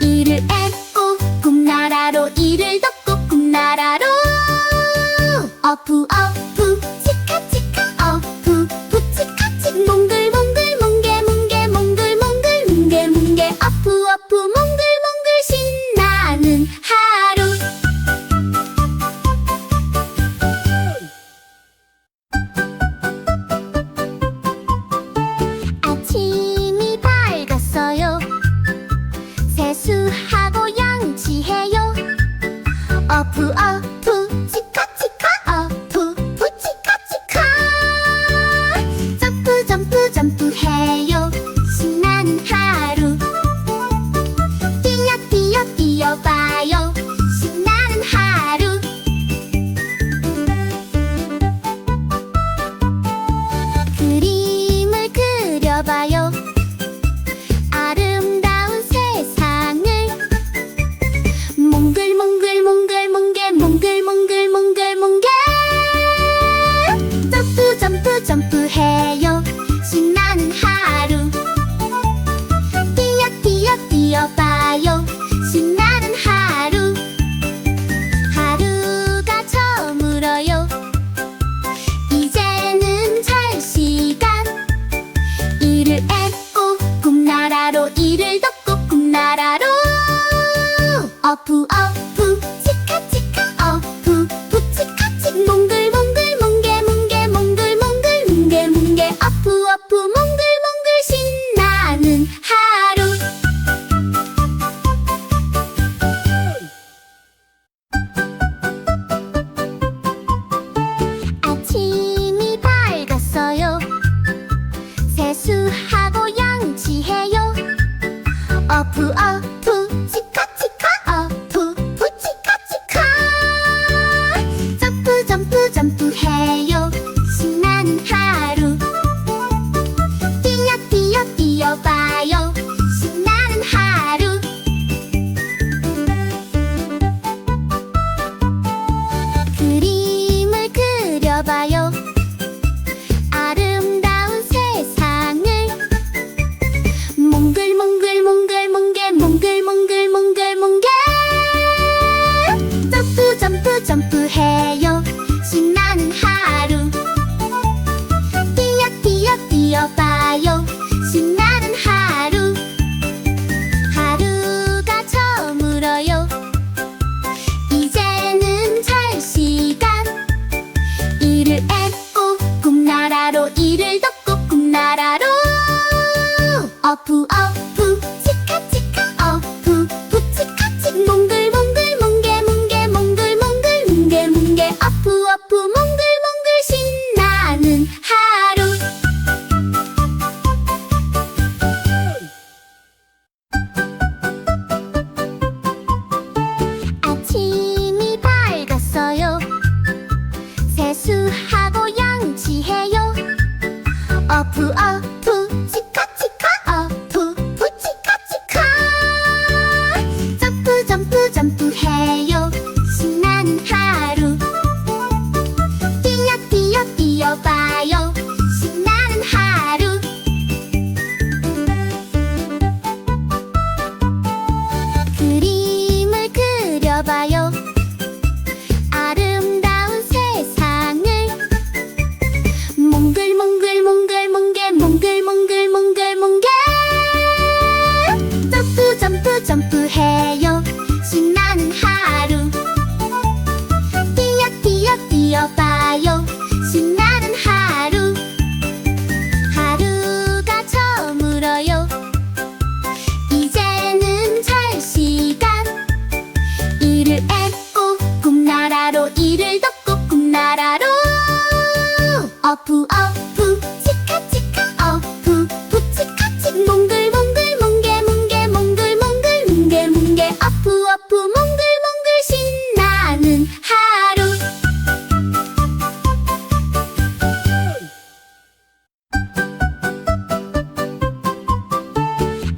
이를 앱고 꿈나라로, 이를 덮고 꿈나라로. 어프 어프 치카치카 어프 부치카치. 몽글몽글 몽게몽게 몽글몽글 뭉게뭉게. 어프 어프 몽글몽글 신나는 하루. 아침이 밝았어요. 세수하고 양치해요. 어프 어프 치카치카 어프 부치카치카. 점프 점프 점프해요. 신나는 하루. 뛰어 뛰어 뛰어봐요. 신나는 하루. 그림을 그려봐요. 아름다운 세상을. 몽글몽글 몽글몽게 몽글몽글 몽글몽게. 점프 점프 점프해요. 신나는 하루. 뛰어 뛰어 뛰어봐요. 신나는 하루. 하루가 저물어요. 이제는 잘 시간. 이를 앱고 꿈나라로, 이를 덮고 꿈나라로. 어프 어프 치카치카 어프 부치카치. 몽글몽글 몽게몽게 몽글몽글 뭉게뭉게. 어프 어프 몽글몽글 신나는 하루. 아침이 밝았어요. 세수하고 양치해요. 어프 어프 치카치카 어프 부치카치카. 점프 점프 점프해요. 신나는 하루. 뛰어 뛰어 뛰어봐요. 신나는 하루. 그림을 그려봐요. 아름다운 세상을. 몽글몽글 몽글몽게 몽글몽글 몽글몽게. 점프 점프 점프해요. 신나는 하루. 뛰어 뛰어 뛰어봐요. 신나는 하루. 하루가 저물어요. 이제는 잘 시간. 이를 앱고 꿈나라로, 이를 덮고 꿈나라로. 어프 어프 치카치카 어프 부치카치. 몽글몽글 몽게몽게 몽글몽글 뭉게뭉게. 어프 어프 몽글몽글 신나는 하루. 아침이 밝았어요. 세수하고 양치해요. 어프 어프 치카치카 어프 푸 치카치카 점프 점프 점프해요 신나는 하루 뛰어 뛰어 뛰어봐요 신나는 하루 그림을 그려봐요 아름다운 세상을 몽글몽글 몽글몽글 몽글몽글 몽글몽글 점프 점프 점프해요 신나는 하루 뛰어 뛰어 뛰어봐요 신나는 하루 하루가 저물어요 이제는 잘 시간 이를 앱고 꿈나라로 이를 덮고 꿈나라로 어프 어프 치카치카 어프 푸치카치 몽글몽글 몽게몽게 몽글몽글 몽게몽게 어프 어프 몽글몽글 신나는 하루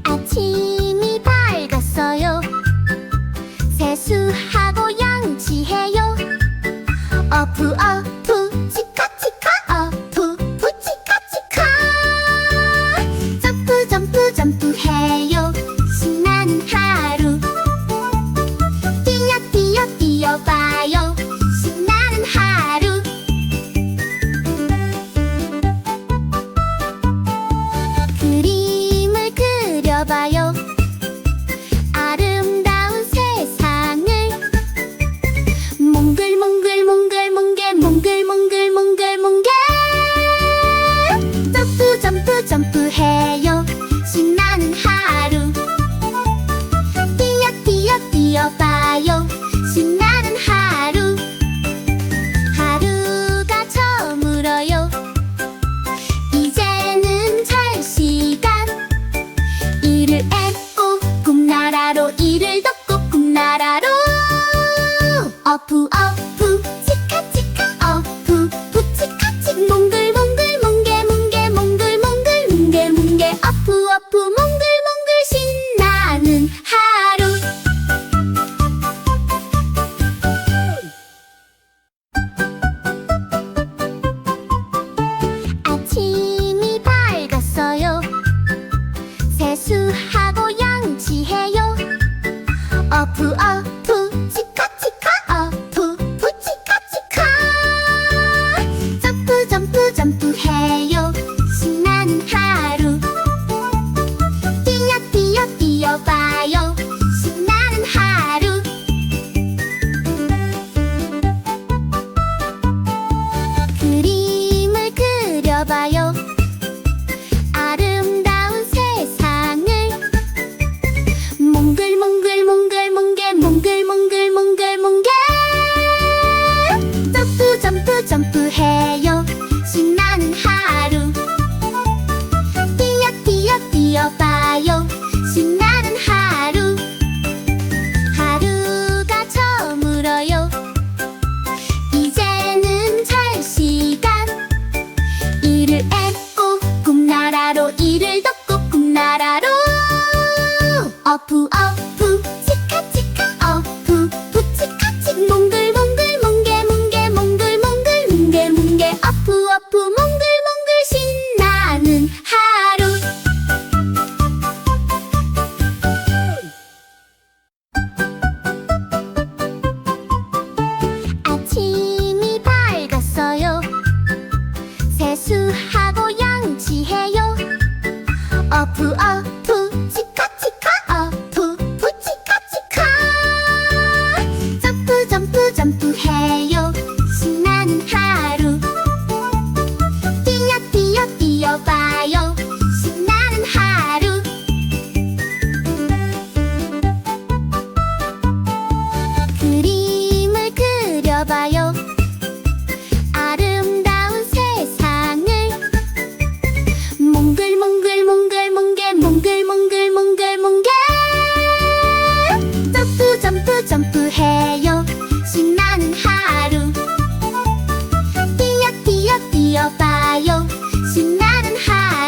아침이 밝았어요 세수하고 양치해요 어프 어프 치카치카 어프 푸치카치카 점프 점프 점프해요 신나는 하루 뛰어 뛰어 뛰어봐요 신나는 하루 그림을 그려봐요 아름다운 세상을 몽글몽글 몽글몽게 몽글몽글 몽글몽게 점프 점프 점프해요 신나는 하루 뛰어 뛰어 뛰어봐요 신나는 하루 하루가 저물어요 이제는 잘 시간 이를 앱고 꿈나라로 이를 덮고 꿈나라로 어프 어프 치카치카 어프 푸치카치 몽글몽글 몽게몽게 몽글몽글 몽게몽게 어프 어프 몽글몽글 신나는 하루 아침이 밝았어요 세수하고 양치해요 어프 어프 치카치카 어프 푸치카치카 점프 점프 점프해요 신나는 하루 뛰어 뛰어 뛰어봐요 신나는 하루 그림을 그려봐요 아름다운 세상을 몽글몽글 몽글몽게 몽글몽글 몽글몽게 점프 점프 점프해요 신나는 하루 뛰어 뛰어 뛰어봐요 신나는 하루 하루가 저물어요 이제는 잘 시간 이를 앱고 꿈나라로 이를 덮고 꿈나라로 어프 어프 치카치카 어프 푸치카치 몽글몽글 몽게몽게 몽글몽글 몽게몽게 어프 어프 몽글몽글 신나는 하루 아침이 밝았어요 세수하고 양치해요 어프 어프 치카치카 어프 푸치카치카 점프 점프 점프해요 신나는 하루 뛰어 뛰어 뛰어봐요 신나는 하루 그림을 그려봐요 아름다운 세상을 몽글몽글 몽글몽게 몽글몽글 몽글몽게 점프 점프 점프해요 신나는 하루 뛰어 뛰어 뛰어봐요 신나는 하루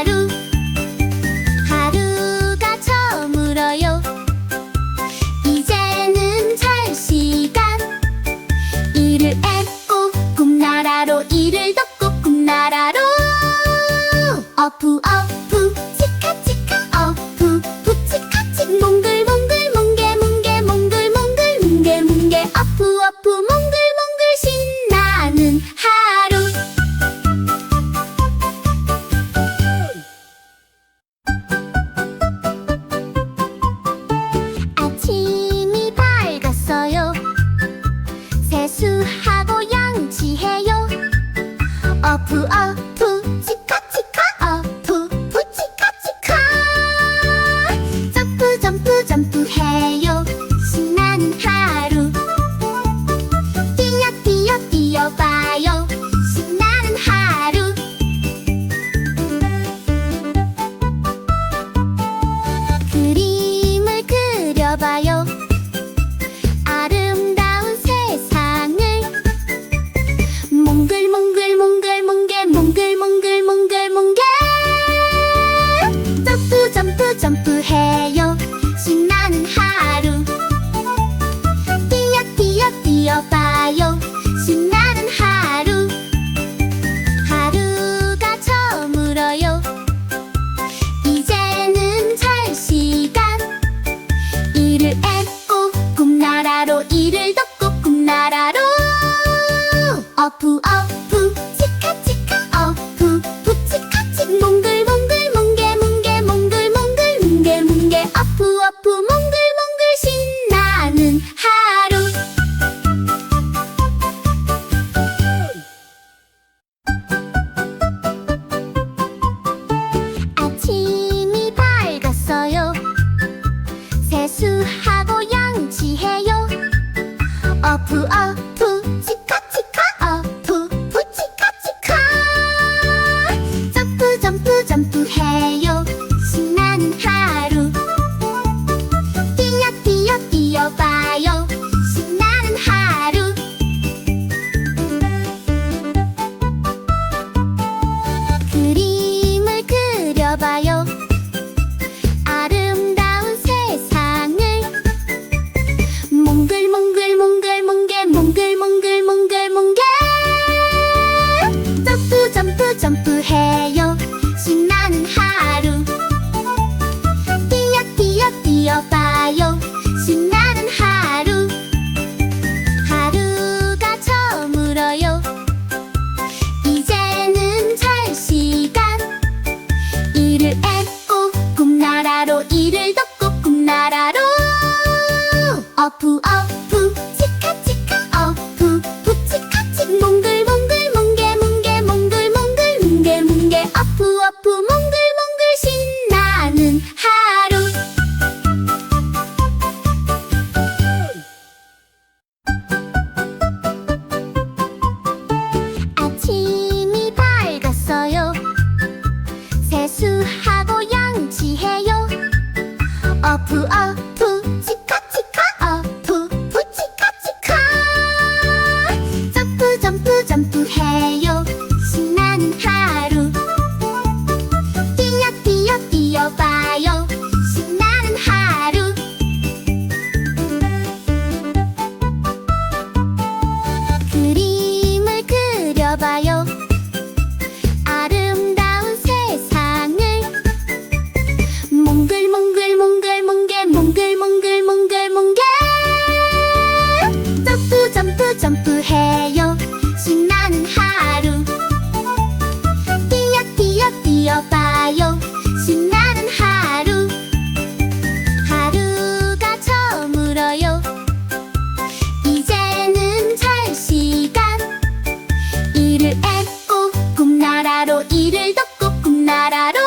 점프해요 신나는 하루 뛰어 뛰어 뛰어봐요 신나는 하루 그림을 그려봐요 아름다운 세상을 몽글몽글몽글몽글 몽글몽글몽글몽글 점프 점프 점프해요 신나는 하루 뛰어 뛰어 뛰어봐요 신나는 하루 하루가 저물어요 이제는 잘 시간 이를 앱고 꿈나라로 이를 덮고 꿈나라로 어프 어프 치카 치카 어프 부치카치 몽글몽글 몽게 몽게 몽글몽글 뭉게 뭉게 어프 어프 몽글몽글 신나는 하루 아침이 밝았어요 세수하고 양치해요 어프 어프 치카 치카 어프 부치카 치카 점프 점프 점프해요 신나는 하루 뛰어 뛰어 뛰어봐요 신나는 하루 그림을 그려봐요 아름다운 세상을 몽글몽글몽글몽게 몽글몽글몽글몽글 점프 점프 점프해요 신나는 하루 뛰어 뛰어 뛰어봐요 신나는 하루 하루가 저물어요 이제는 잘 시간 이를 앱고 꿈나라로 이를 덮고 꿈나라로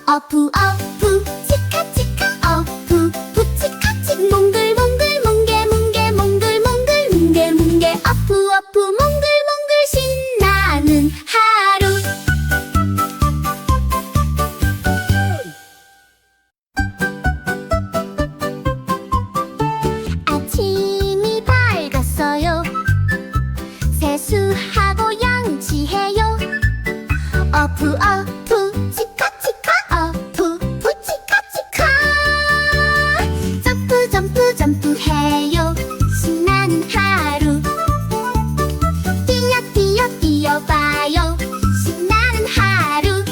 어프 어프 치카 치카 어프 부치카치 몽글몽글 몽게 몽게 몽글몽글 뭉게 뭉게 어프 어프 몽글몽글 신나는 하루 아침이 밝았어요 세수하고 양치해요 어프 어프 치카 치카 어프 부치카 치카 점프 점프 점프해요 신나는 하루 뛰어 뛰어 뛰어봐요 신나는 하루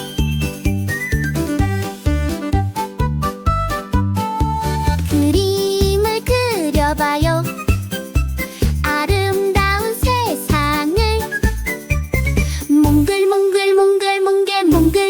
그림을 그려봐요 아름다운 세상을 몽글몽글몽글몽게 몽글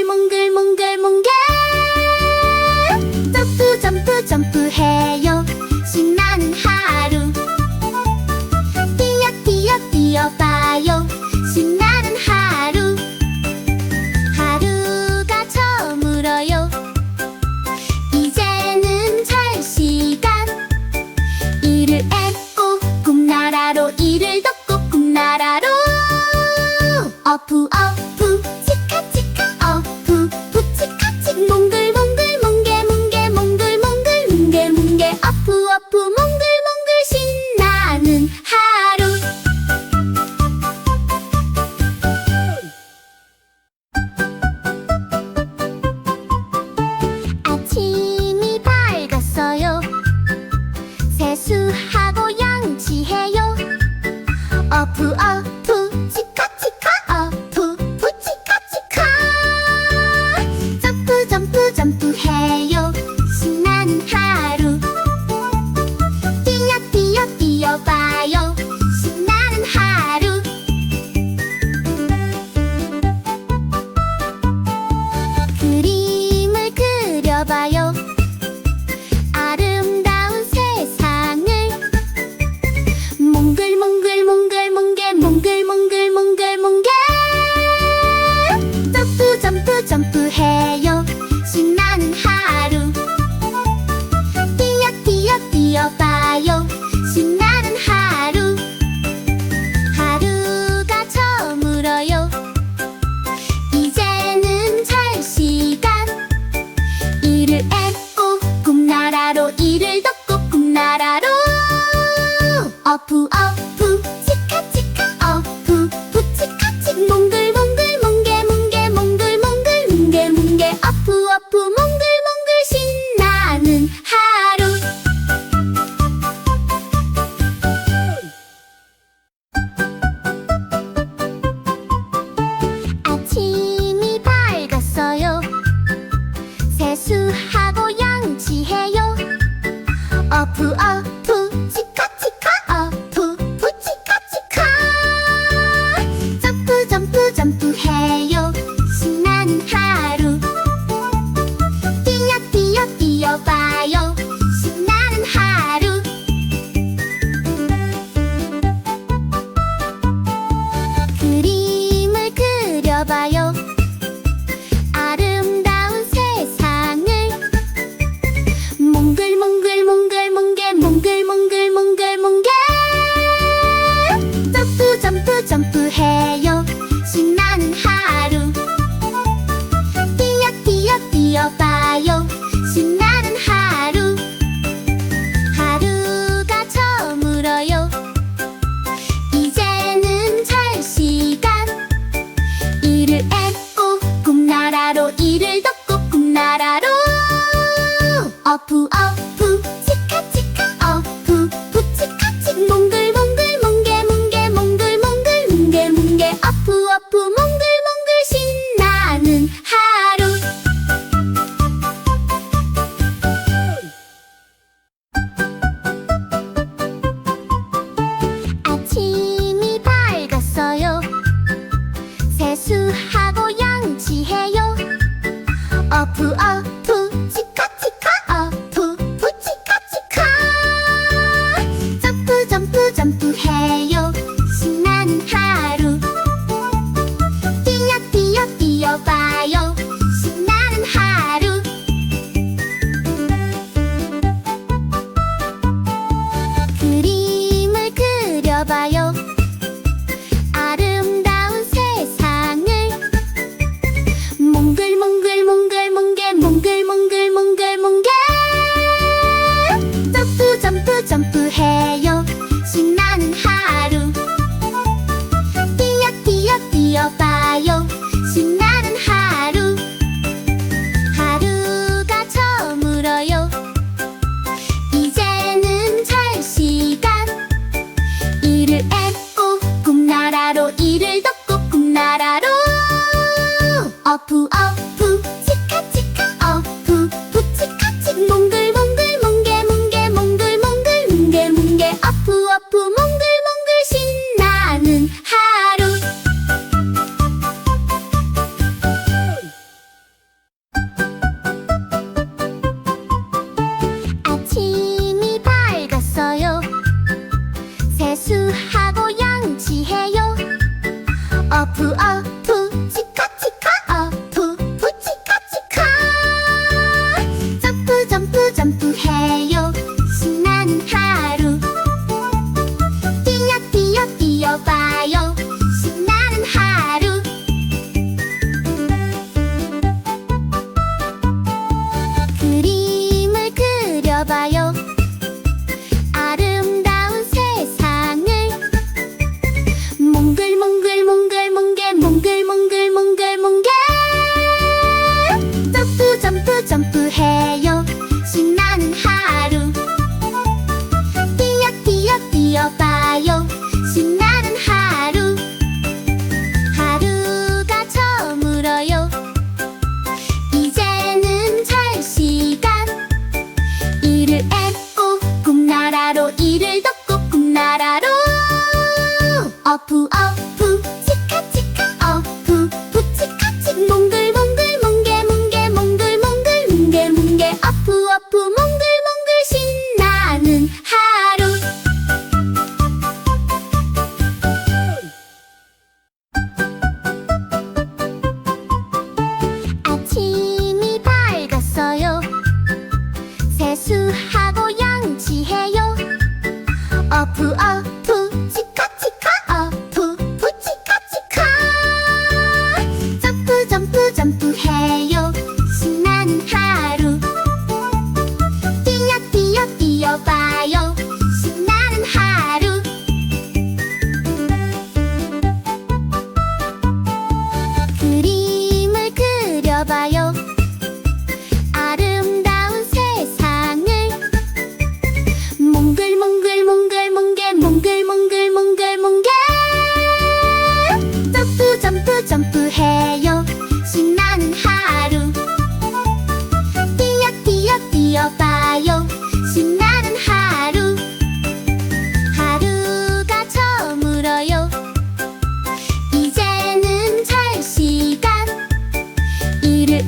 이를 앱고 꿈나라로 이를 덮고 꿈나라로 어프 어프 치카치카 어프 부치카치 몽글몽글 몽게몽게 몽글몽글 몽게몽게 어프 어프 몽글몽글 신나는 하루 아침이 밝았어요. 세수하고 양치해요. 어프 어프 치카치카 어프 부치카치카 점프 점프 점프해요. 신나는 하루 뛰어 뛰어 뛰어봐요. 신나는 하루 그림을 그려봐요. 아름다운 세상을 몽글몽글 몽글몽게 몽글몽글 몽글몽게 점프 점프 점프해요. 신나는 하루 뛰어 뛰어 뛰어봐요. 신나는 하루 하루가 저물어요. 이제는 잘 시간 이를 앱고 꿈나라로 이를 덮고 꿈나라로 어프 어프 치카치카 어프 부치카치 몽글몽글 몽게몽게 몽글몽글 몽게몽게 어프 어프 몽글몽글 신나는 하루 아침이 밝았어요. 세수하고 양치해요. 어프 어프 치카치카 어프 부치카치카 점프 점프 점프해요. 신나는 하루 뛰어 뛰어 뛰어봐요. 신나는 하루 그림을 그려봐요. 아름다운 세상을 몽글몽글 몽글몽게 몽글몽글 몽글몽게 점프 점프 점프해요. 신나는 하루 뛰어 뛰어 뛰어봐요. 신나는 하루 하루가 저물어요. 이제는 잘 시간 이를 앱고 꿈나라로 이를 덮고 꿈나라로 어프 어프 치카치카 어프 부치카치 몽글몽글 몽게몽게 몽글몽글 몽게몽게 어프 어프 몽글몽글 신나는 하루 아침이 밝았어요. 세수하고 양치해요. 어프 어프 치카치카 어프 부치카치카 점프 점프 점프해요. 신나는 하루 뛰어 뛰어 뛰어봐요. 신나는 하루 그림을 그려봐요. 아름다운 세상을 몽글몽글 몽글몽게 몽글몽글 몽글몽게 점프 점프 점프해요. 신나는 하루 뛰어 뛰어 뛰어봐요. 신나는 하루 하루가 저물어요. 이제는 잘 시간 이를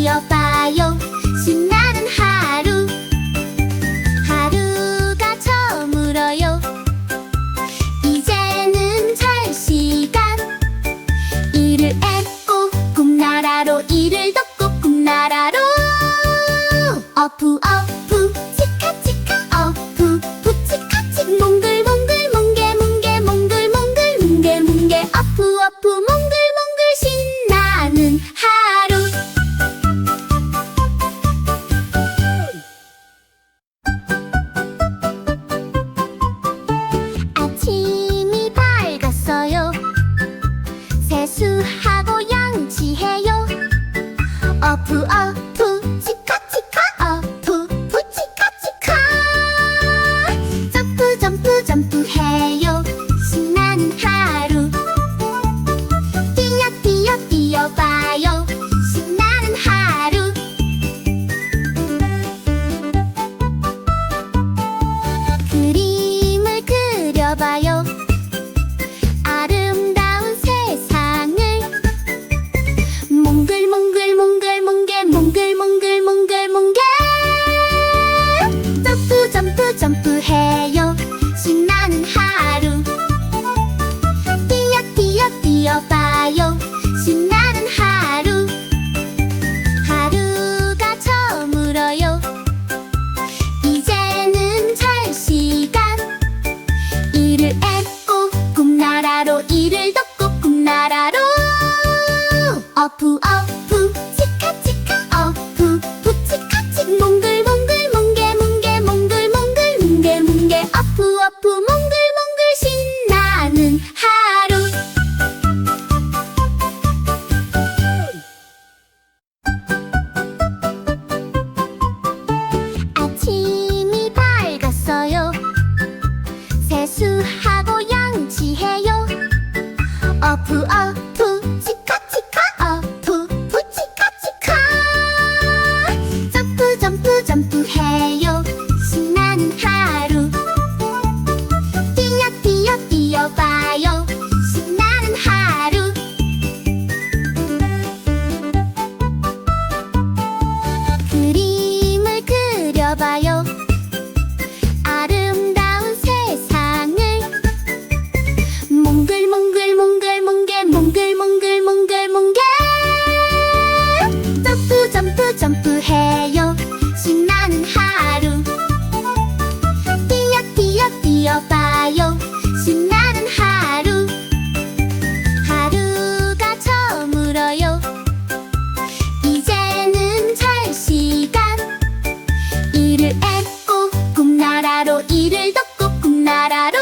뛰어봐요. 신나는 하루. 하루가 저물어요. 이제는 잘 시간. 이를 앱고 꿈나라로, 이를 덮고 꿈나라로. 어프 어프 치카치카 어프 부치카치. 몽글몽글 몽게몽게 몽글몽글 뭉게뭉게. 어프 어프 몽글몽글 신나는 하루. 아침이 밝았어요. 세수하고 양치해요. 어프 어프 치카치카 어프 부치카치카. 점프 점프 점프해요. 신나는 하루. 뛰어 뛰어 뛰어봐요. 신나는 하루. 그림을 그려봐요. 아름다운 세상을. 몽글몽글 몽글몽게 몽글몽글 몽글몽게. 점프 점프 점프해요. 신나는 하루. 뛰어 뛰어 뛰어봐요. 신나는 하루. 하루가 저물어요. 이제는 잘 시간. 이를 앱고 꿈나라로, 이를 덮고 꿈나라로. 어프 어프 치카치카 어프 부치카치. 몽글몽글 몽게몽게 몽글몽글 뭉게뭉게. 어프 어프 몽글몽글 신나는 하루. 아침이 밝았어요. 세수하고 양치해요. 어프 어프 치카치카 어프 부치카치카. 점프 점프 점프해요. 신나는 하루. 뛰어 뛰어 뛰어봐요. 신나는 하루. 그림을 그려봐요. 아름다운 세상을. 몽글몽글 몽글몽게 몽글몽글 몽글몽게. 점프 점프 점프해요. 신나는 하루. 뛰어 뛰어 뛰어봐요. 신나는 하루. 하루가 저물어요. 이제는 잘 시간. 이를 앱고 꿈나라로, 이를 덮고 꿈나라로.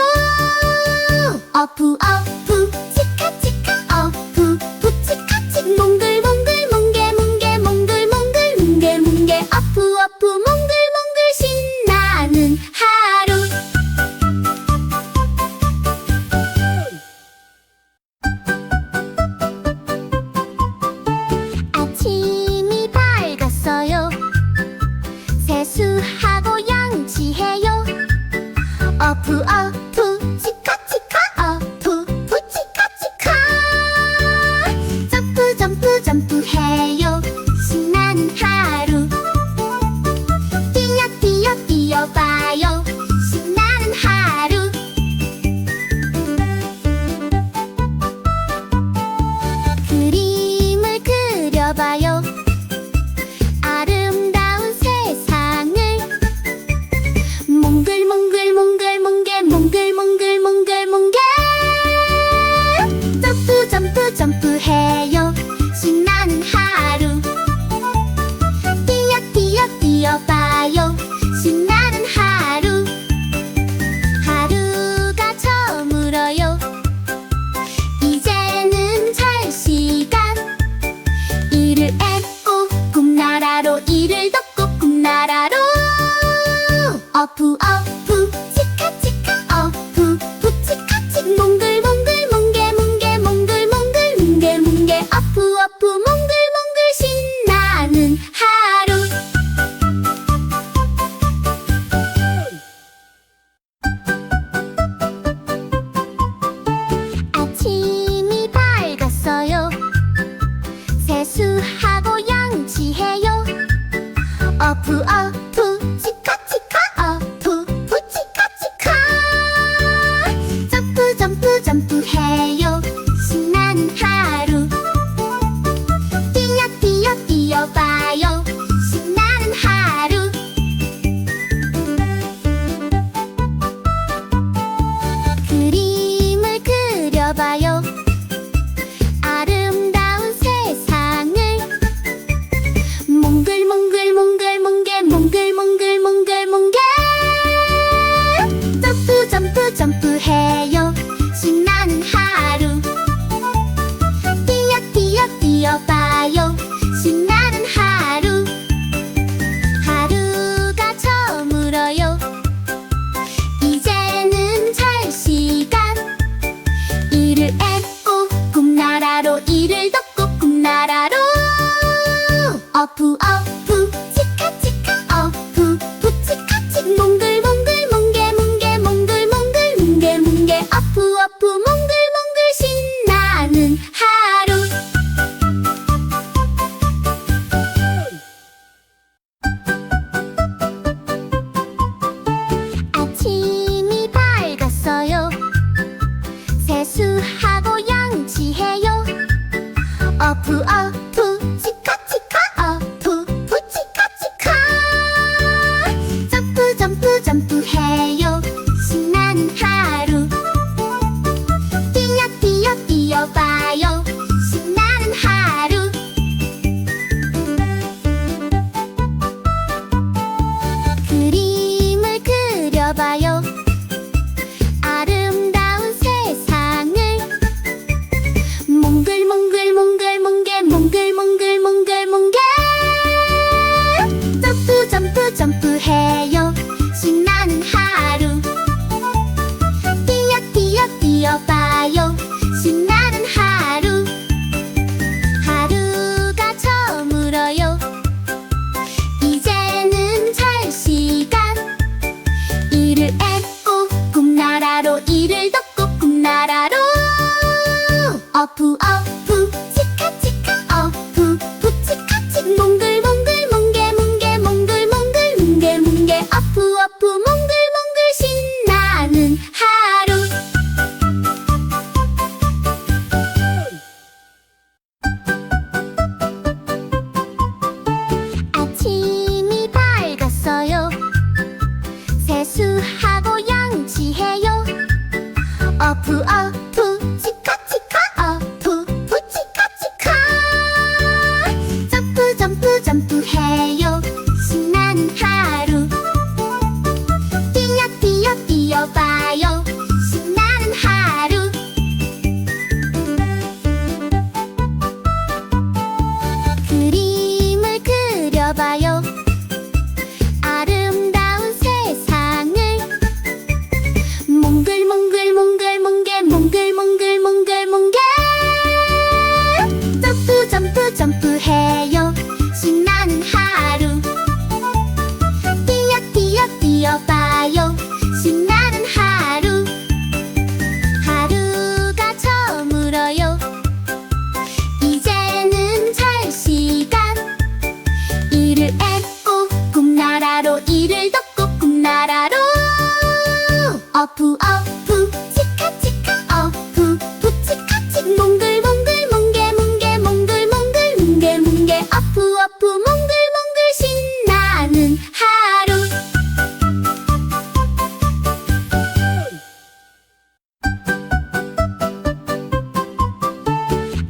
어프 어프 치카치카 어프 부치카치. 몽글몽글 몽게몽게 몽글몽글 뭉게뭉게. 어프 어프 몽글몽글 신나는 하루. 아침이 밝았어요. 세수하고 양치해요. 어프 어프 치카치카 어프 부치카치카. 점프 점프 점프해요. 신나는 하루. 뛰어 뛰어 뛰어봐요. 신나는 하루. 그림을 그려봐요. 아름다운 세상을. 몽글몽글 몽글몽게 몽글몽글 몽글몽게. 점프 점프 점프해요. 신나는 하루. 뛰어 뛰어 뛰어봐요. 신나는 하루. 하루가 저물어요. 이제는 잘 시간. 이를 앱고 꿈나라로, 이를 덮고 꿈나라로. 어프 어프 치카치카 어프 부치카치. 몽글몽글 몽게몽게 몽글몽글 뭉게뭉게. 어프 어프 몽글몽글 신나는 하루. 아침이 밝았어요. 세수하고 양치해요. 어프 어프 치카치카 어프 부치카치 몽글몽글 몽게몽게 몽글몽글 몽게몽게 어프 어프 몽글몽글 신나는 하루. 아침이 밝았어요. 세수하고 양치해요. 어프 어프 치카치카 어프 부치카치카 점프 점프 점프해요. 신나는 하루. 뛰어 뛰어 뛰어봐요. 신나는 하루. 그림을 그려봐요. 아름다운 세상을 몽글몽글 몽글몽게 몽글몽글 몽글몽게 점프 점프 점프해요. 신나는 하루. 뛰어 뛰어 뛰어봐요. 신나는 하루. 하루가 저물어요. 이제는 잘 시간. 이를 앱고 꿈나라로 이를 덮고 꿈나라로 어프 어프 치카치카 어프 부치카치 몽글몽글 몽게몽게 몽글몽글 몽게몽게 어프 어프 몽글몽글 신나는 하루. 아침이 밝았어요. 세수하고 양치해요. 어프 어프 치카치카 어프 부치카치카 점프 점프 점프해요. 신나는 하루. 뛰어 뛰어 뛰어봐요. 신나는 하루. 그림을 그려봐요. 아름다운 세상을 몽글몽글 몽글몽게 몽글몽글 몽글몽게 점프 점프 점프해요. 신나는 하루. 뛰어 뛰어 뛰어봐요. 신나는 하루. 하루가 저물어요. 이제는 잘 시간. 이를 앱고 꿈나라로 이를 덮고 꿈나라로 어프 어프 치카치카 어프 부치카치 몽글몽글 몽게몽게 몽글몽글 몽게몽게 어프 어프 몽글몽글 신나는 하루.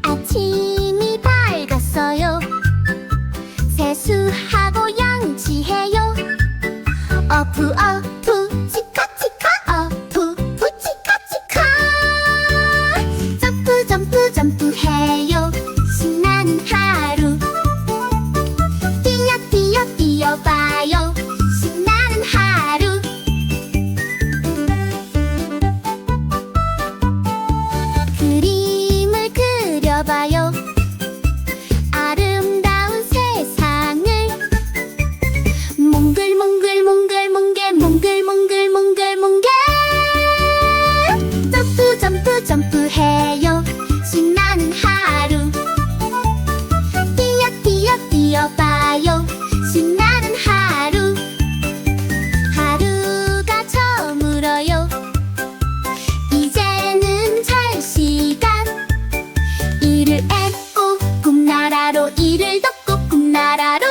아침이 밝았어요. 세수하고 양치해요. 어프 어프 치카치카 어프 부치카치카 점프 점프 점프해요. 신나는 하루. 뛰어 뛰어 뛰어봐요. 신나는 하루. 그림을 그려봐요. 아름다운 세상을 몽글몽글 몽글몽게 몽글몽글 몽글몽게 점프 점프 점프해요. 신나는 하루. 뛰어 뛰어 뛰어봐요. 신나는 하루. 하루가 저물어요. 이제는 잘 시간. 이를 앱고 꿈나라로 이를 덮고 꿈나라로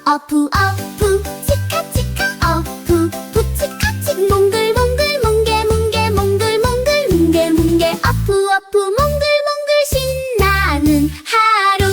어프 어프 치카치카 어프 부치카치 몽글몽글 몽게몽게 몽글몽글 몽게몽게 어프 어프 몽글몽글 신나는 하루.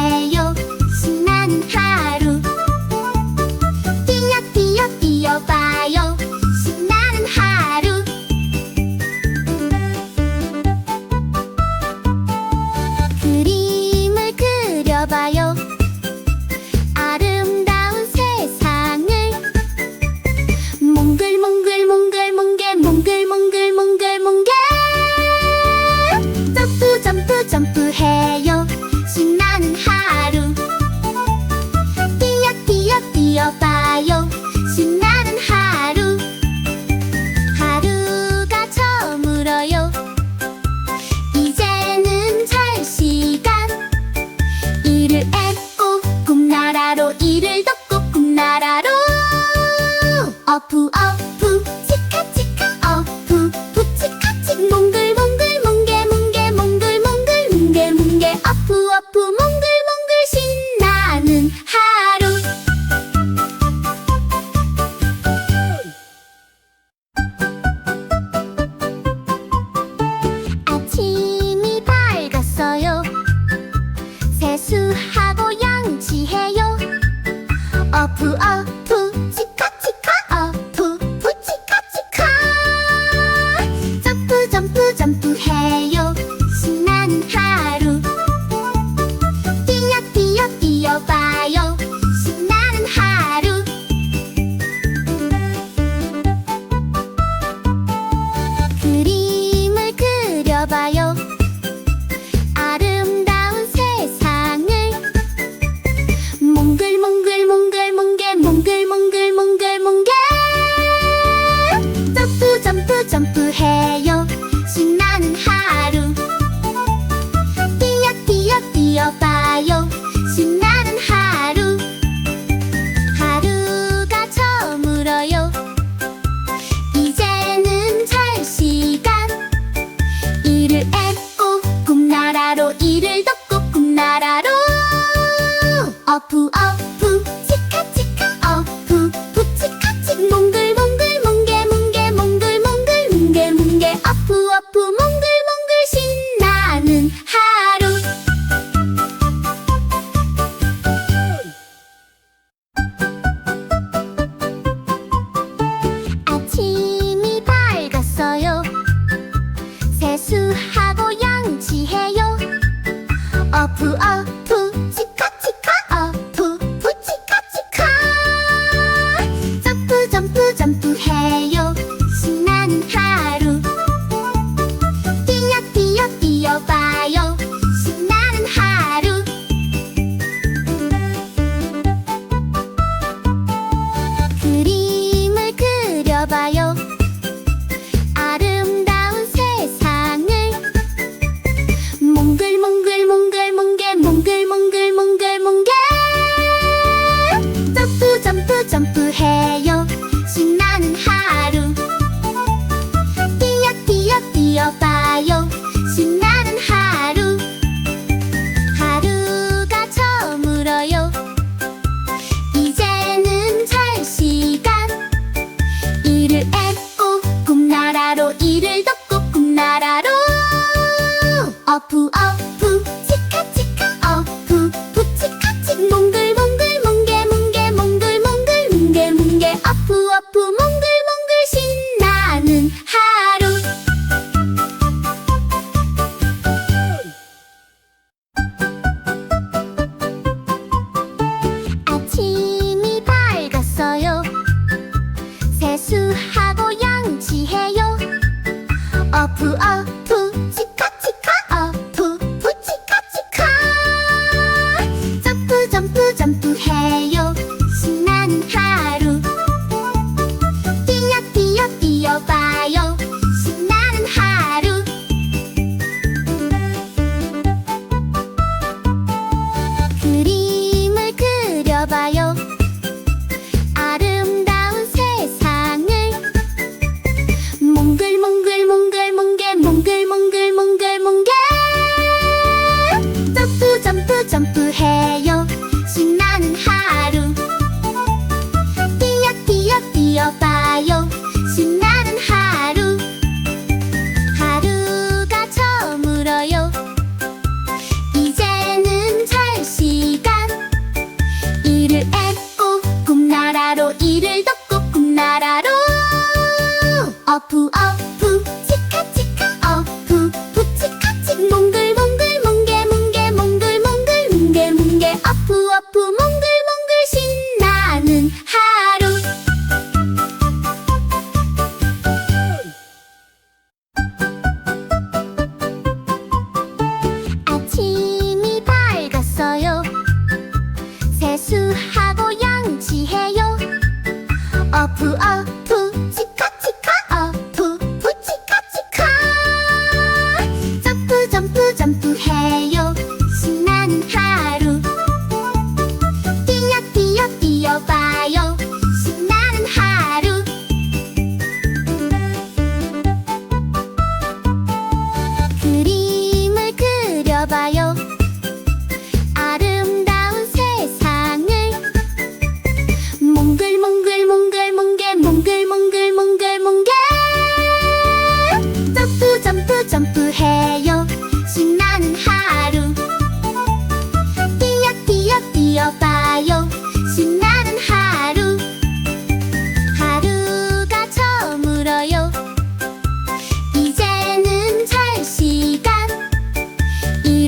해요. 신나는 하루 뛰어 뛰어봐요. 신나는 하루 그림을 그려봐요. 아름다운 세상을 몽글몽글몽글몽글 몽글몽글몽글몽글 점프 점프 점프해요. 신나는 하루 뛰어 뛰어봐요. 신나는 하루 하루가 저물어요. 이제는 잘 시간 이를 앱고 꿈나라로 이를 덮고 꿈나라로 어프 어프 치카치카 어프 부치카치 몽글몽글 몽게몽게 몽글몽글 몽게몽게 어프 어프 몽글몽글 신나는 하루 아침이 밝았어요. 세수하고 양치해요. 어프 어프 치카치카 어프 부치카치카 점프 점프 점프해요. 신나는 하루 뛰어 뛰어봐요. 신나는 하루 그림을 그려봐요. 아름다운 세상을 몽글몽글몽글몽게 몽글몽글몽글몽게 점프 점프 점프해요. 신나는 하루 뛰어 뛰어봐요. 신나는 하루 하루가 저물어요. 이제는 잘 시간 이를 앱고 꿈나라로 이를 덮고 꿈나라로 어프 어프 치카치카 어프 부치카치 몽글몽글 몽게몽게 몽글몽글 몽게몽게 어프 어프 몽글몽글 신나는 하루 아침이 밝았어요. 세수하고 양치해요. 어프 어프 치카치카 어프 부치카치카 점프 점프 점프해요. 신나는 하루 뛰어 뛰어봐요. 신나는 하루 그림을 그려봐요. 아름다운 세상을 몽글몽글몽글몽게 몽글몽글몽글몽게 점프 점프 점프해요. 신나는 하루 뛰어 뛰어봐요. 신나는 하루 하루가 저물어요. 이제는 잘 시간 이를 앱고 꿈나라로 이를 덮고 꿈나라로 어프 어프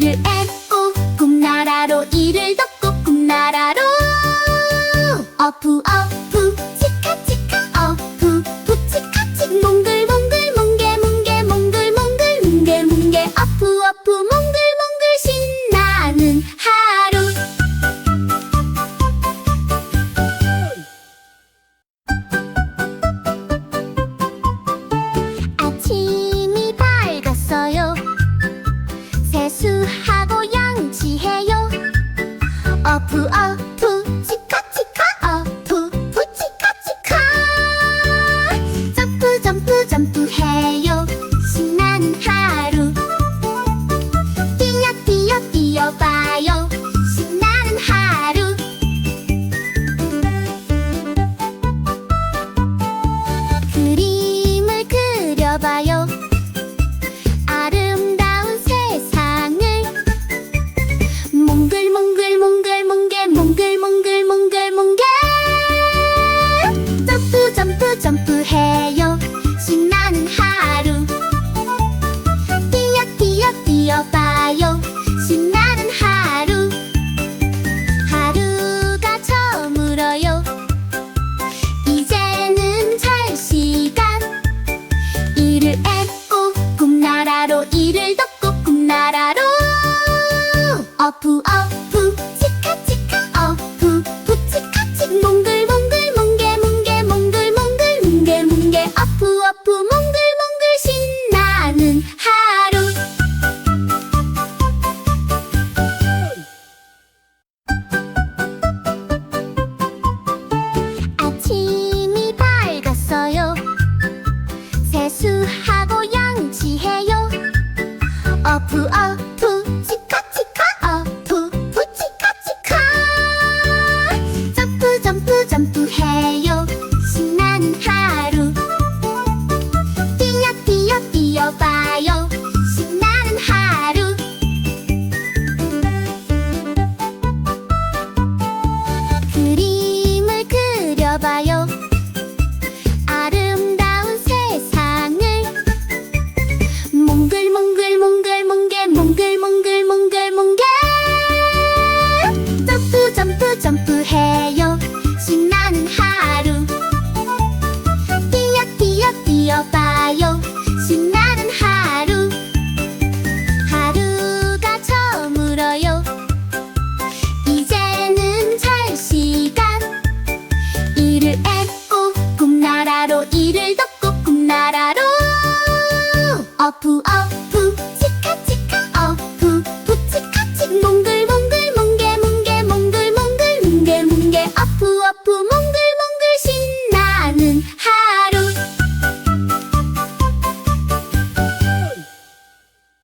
이를 앱고 꿈나라로 이를 덮고 꿈나라로 어프 어프 치카치카 어프 부치카치 몽글몽글 몽게몽게 몽글몽글 몽게몽게 어프 어프 몽글몽글 신나는 하루 아침이 밝았어요. 세수하고 양치해요. 어프 어프 치카치카 어프 부치카치카 점프 점프 점프해요. 신나는 하루 뛰어 뛰어 뛰어봐요. 신나는 하루 그림을 그려봐요. 아름다운 세상을 몽글몽글몽글몽게 몽글몽글몽글몽게 점프 점프 점프해요. 신나는 하루 뛰어 뛰어 뛰어봐요. 신나는 하루 하루가 저물어요. 이제는 잘 시간 이를 앱고 꿈나라로 이를 덮고 꿈나라로 어프 어프 치카치카 어프 부치카치 몽글몽글 몽게몽게 몽글몽글 몽게몽게 어프 어프 몽글몽글 신나는 하루 아침이 밝았어요. 세수하고 양치해요. 어프 어프 치카치카 어프 부치카치카 점프 점프 점프해요. 신나는 하루 뛰어 뛰어 뛰어봐요. 신나는 하루 그림을 그려봐요. 아름다운 세상을 몽글몽글몽글몽게 몽글몽글몽글몽게 점프 점프 점프해요. 신나는 하루 뛰어 뛰어 뛰어봐요. 신나는 하루 하루가 저물어요. 이제는 잘 시간 이를 앱고 꿈나라로 이를 덮고 꿈나라로